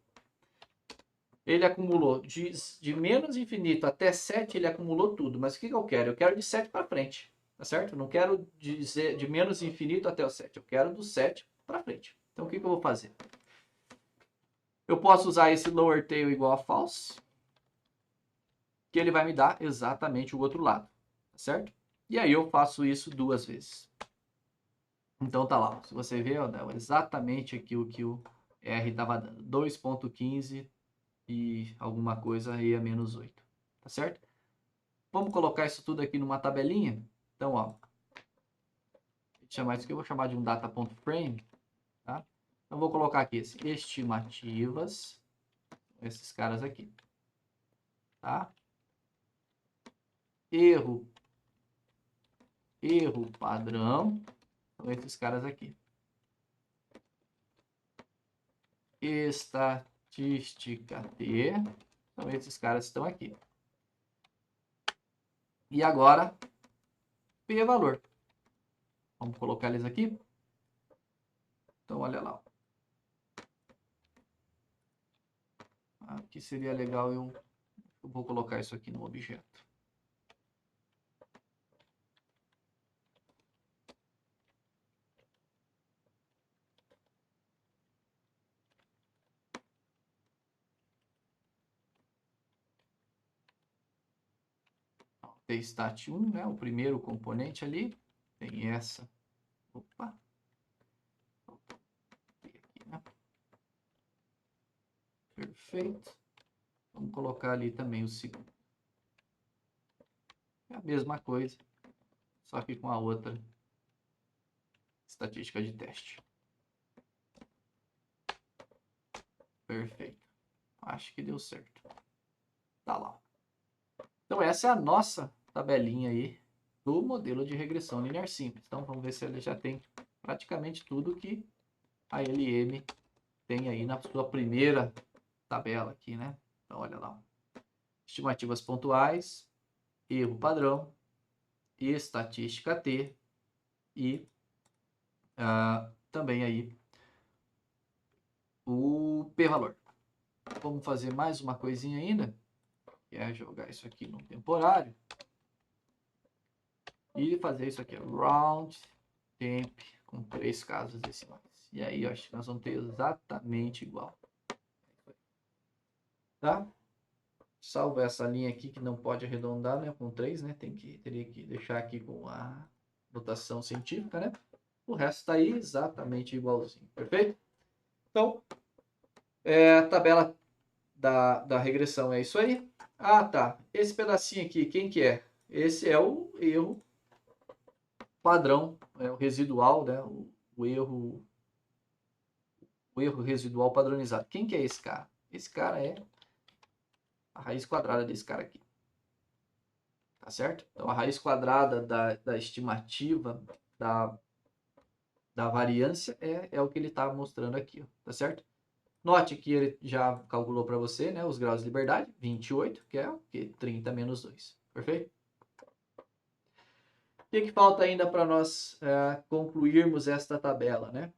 Ele acumulou de menos infinito até 7, ele acumulou tudo. Mas o que eu quero? Eu quero de 7 para frente. Tá certo? Eu não quero dizer de menos infinito até o 7. Eu quero do 7 para frente. Então o que eu vou fazer? Eu posso usar esse lower tail igual a false, que ele vai me dar exatamente o outro lado. Tá certo? E aí eu faço isso 2 vezes. Então tá lá. Se você ver, ó, dá exatamente aqui o que o R estava dando. 2.15 e alguma coisa aí a menos 8. Tá certo? Vamos colocar isso tudo aqui numa tabelinha. Então, ó, chamar isso que eu vou chamar de um data.frame, tá? Então vou colocar aqui esse estimativas, esses caras aqui, tá? Erro padrão, são esses caras aqui. Estatística T, são esses caras que estão aqui. E agora, P valor. Vamos colocar eles aqui. Então, olha lá. Aqui seria legal eu vou colocar isso aqui no objeto. Tem stat1, né? O primeiro componente ali. Tem essa. Opa. Aqui, né? Perfeito. Vamos colocar ali também o segundo. É a mesma coisa, só que com a outra estatística de teste. Perfeito. Acho que deu certo. Tá lá. Então essa é a nossa tabelinha aí do modelo de regressão linear simples. Então vamos ver se ele já tem praticamente tudo que a LM tem aí na sua primeira tabela aqui, né? Então olha lá. Estimativas pontuais, erro padrão, estatística T e também aí o p-valor. Vamos fazer mais uma coisinha ainda, que é jogar isso aqui no temporário e fazer isso aqui, round temp com 3 casas decimais. E aí eu acho que nós vamos ter exatamente igual. Tá? Salvo essa linha aqui que não pode arredondar, né, com 3, né? Teria que deixar aqui com a notação científica, né? O resto está aí exatamente igualzinho, perfeito? Então, a tabela da regressão é isso aí. Ah, tá. Esse pedacinho aqui, quem que é? Esse é o erro padrão, o residual, né? O erro residual padronizado. Quem que é esse cara? Esse cara é a raiz quadrada desse cara aqui. Tá certo? Então, a raiz quadrada da estimativa da variância é o que ele está mostrando aqui, ó, tá certo? Note que ele já calculou para você, né, os graus de liberdade, 28, que é o que? 30 menos 2. Perfeito? O que falta ainda para nós concluirmos esta tabela, né?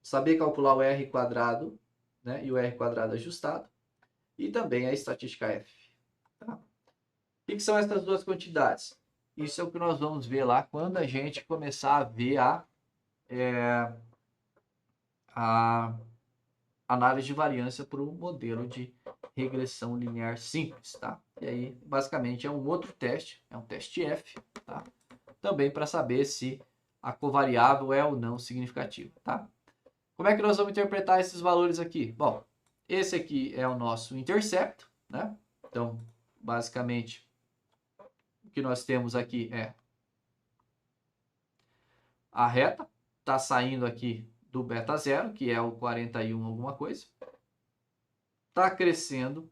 Saber calcular o R quadrado, né, e o R quadrado ajustado, e também a estatística F. Tá? O que são essas duas quantidades? Isso é o que nós vamos ver lá quando a gente começar a ver a análise de variância para o modelo de regressão linear simples, tá? E aí, basicamente, é um outro teste, é um teste F, tá? Também para saber se a covariável é ou não significativa, tá? Como é que nós vamos interpretar esses valores aqui? Bom, esse aqui é o nosso intercepto, né? Então, basicamente, o que nós temos aqui é a reta, está saindo aqui do beta zero, que é o 41 alguma coisa. Está crescendo,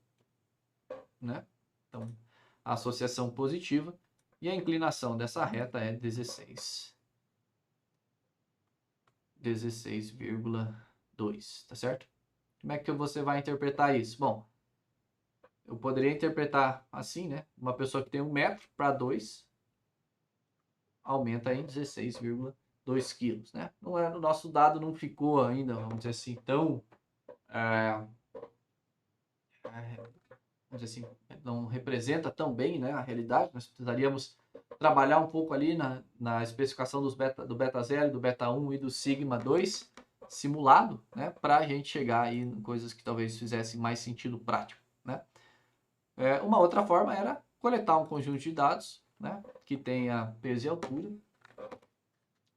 né? Então, a associação positiva e a inclinação dessa reta é 16,2, tá certo? Como é que você vai interpretar isso? Bom, eu poderia interpretar assim, né? Uma pessoa que tem 1 metro para 2 aumenta em 16,2 quilos, né? Não é, o nosso dado não ficou ainda, vamos dizer assim, tão... vamos dizer assim, não representa tão bem, né, a realidade. Nós precisaríamos trabalhar um pouco ali na especificação do beta 0, do beta 1 e do sigma 2 simulado, né, para a gente chegar aí em coisas que talvez fizessem mais sentido prático, né. Uma outra forma era coletar um conjunto de dados, né, que tenha peso e altura,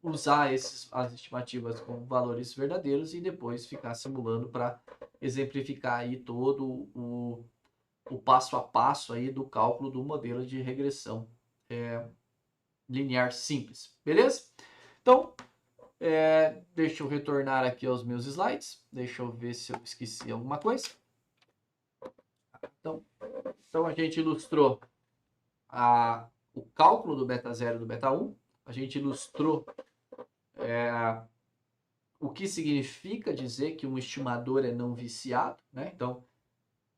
usar as estimativas com valores verdadeiros e depois ficar simulando para exemplificar aí todo o passo a passo aí do cálculo do modelo de regressão linear simples, beleza? Então, deixa eu retornar aqui aos meus slides, deixa eu ver se eu esqueci alguma coisa. Então a gente ilustrou o cálculo do beta 0 e do beta 1, a gente ilustrou o que significa dizer que um estimador é não viciado, né? Então,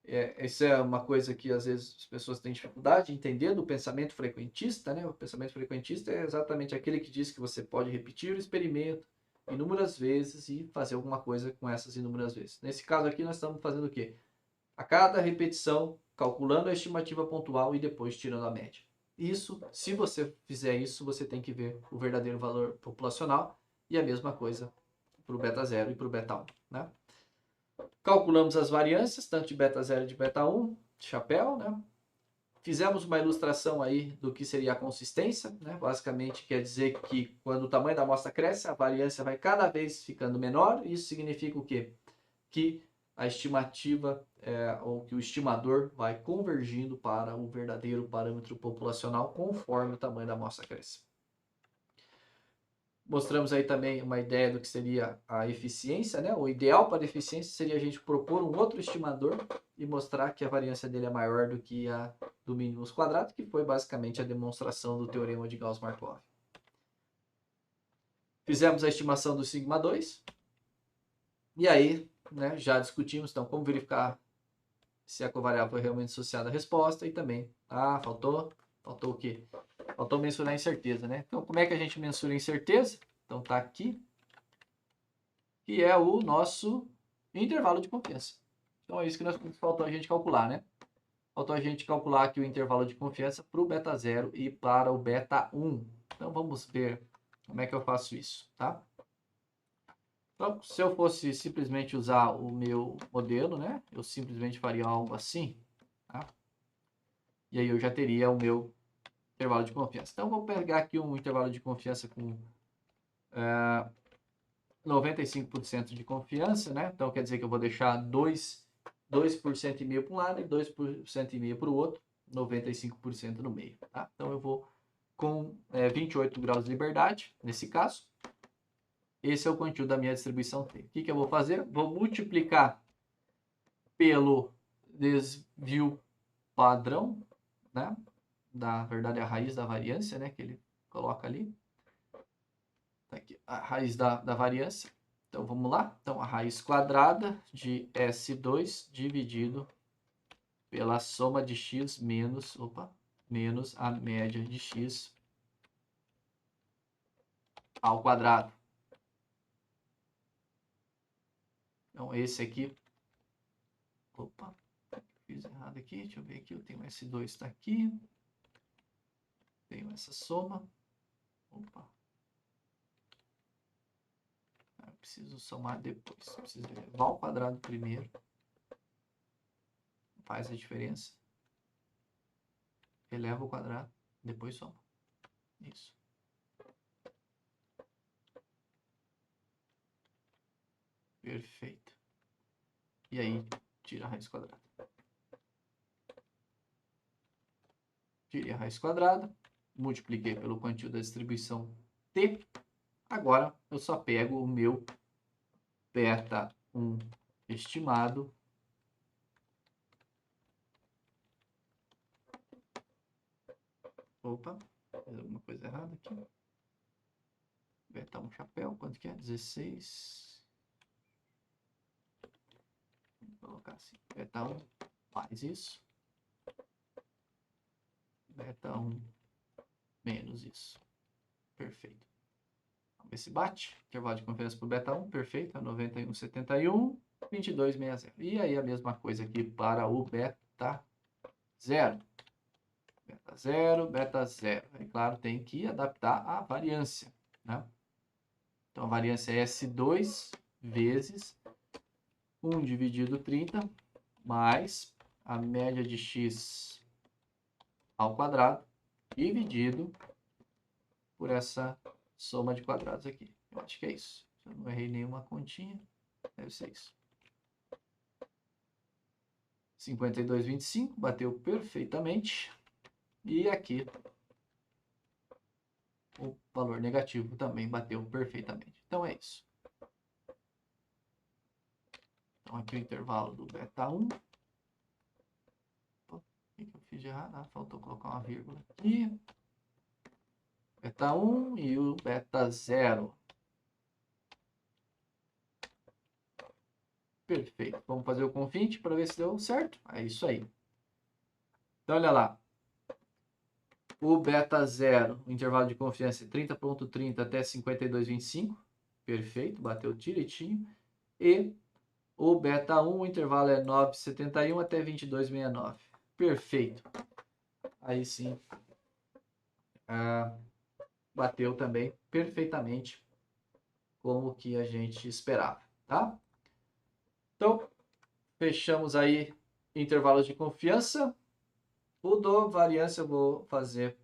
essa é uma coisa que às vezes as pessoas têm dificuldade de entender do pensamento frequentista, né? O pensamento frequentista é exatamente aquele que diz que você pode repetir o experimento inúmeras vezes e fazer alguma coisa com essas inúmeras vezes. Nesse caso aqui, nós estamos fazendo o quê? A cada repetição, calculando a estimativa pontual e depois tirando a média. Isso, se você fizer isso, você tem que ver o verdadeiro valor populacional e a mesma coisa para o beta 0 e para o beta 1, né? Calculamos as variâncias, tanto de beta 0 e de beta 1, chapéu, né? Fizemos uma ilustração aí do que seria a consistência, né? Basicamente quer dizer que quando o tamanho da amostra cresce, a variância vai cada vez ficando menor. Isso significa o quê? Que a estimativa ou que o estimador vai convergindo para o verdadeiro parâmetro populacional conforme o tamanho da amostra cresce. Mostramos aí também uma ideia do que seria a eficiência, né? O ideal para a eficiência seria a gente propor um outro estimador e mostrar que a variância dele é maior do que a do mínimos quadrado, que foi basicamente a demonstração do teorema de Gauss-Markov. Fizemos a estimação do sigma 2 e aí, né, já discutimos então como verificar se a covariável foi realmente associada à resposta e também, faltou o quê? Faltou mensurar a incerteza, né? Então, como é que a gente mensura a incerteza? Então, tá aqui, que é o nosso intervalo de confiança. Então, é isso que faltou a gente calcular, né? Faltou a gente calcular aqui o intervalo de confiança para o beta 0 e para o beta 1. Então, vamos ver como é que eu faço isso, tá? Então, se eu fosse simplesmente usar o meu modelo, né? Eu simplesmente faria algo assim, tá? E aí eu já teria o meu intervalo de confiança. Então, vou pegar aqui um intervalo de confiança com 95% de confiança, né? Então, quer dizer que eu vou deixar 2% e meio para um lado e 2% e meio para o outro, 95% no meio, tá? Então, eu vou com 28 graus de liberdade, nesse caso. Esse é o conteúdo da minha distribuição T. O que eu vou fazer? Vou multiplicar pelo desvio padrão, né? Na verdade, a raiz da variância, né? Que ele coloca ali. Tá aqui, a raiz da variância. Então, vamos lá. Então, a raiz quadrada de S2 dividido pela soma de x menos a média de x ao quadrado. Então, esse aqui... fiz errado aqui. Deixa eu ver aqui. Eu tenho S2 está aqui. Tenho essa soma. Eu preciso somar depois. Preciso elevar ao quadrado primeiro. Faz a diferença. Eleva ao quadrado. Depois soma. Isso. Perfeito. E aí, tira a raiz quadrada. Tirei a raiz quadrada, multipliquei pelo quantio da distribuição T. Agora, eu só pego o meu beta 1 estimado. Opa, fiz alguma coisa errada aqui. Beta 1 chapéu, quanto que é? 16. Vou colocar assim, beta 1 mais isso. Beta 1 menos isso. Perfeito. Vamos ver se bate. Intervalo de confiança para o beta 1, perfeito. É 91,71, 22,60. E aí a mesma coisa aqui para o beta 0. Beta 0, beta 0. É claro, tem que adaptar a variância, né? Então, a variância é S2 vezes 1 dividido 30 mais a média de x ao quadrado dividido por essa soma de quadrados aqui. Eu acho que é isso. Se eu não errei nenhuma continha, deve ser isso. 52,25, bateu perfeitamente. E aqui o valor negativo também bateu perfeitamente. Então é isso. Então aqui o intervalo do beta 1. O que eu fiz de errado? Ah, faltou colocar uma vírgula aqui. Beta 1 e o beta 0. Perfeito. Vamos fazer o confinte para ver se deu certo. É isso aí. Então, olha lá. O beta 0, o intervalo de confiança é 30,30 até 52,25. Perfeito, bateu direitinho. E o beta 1, o intervalo é 9,71 até 22,69. Perfeito. Aí sim, bateu também perfeitamente como que a gente esperava, tá? Então, fechamos aí intervalos de confiança. O do variância eu vou fazer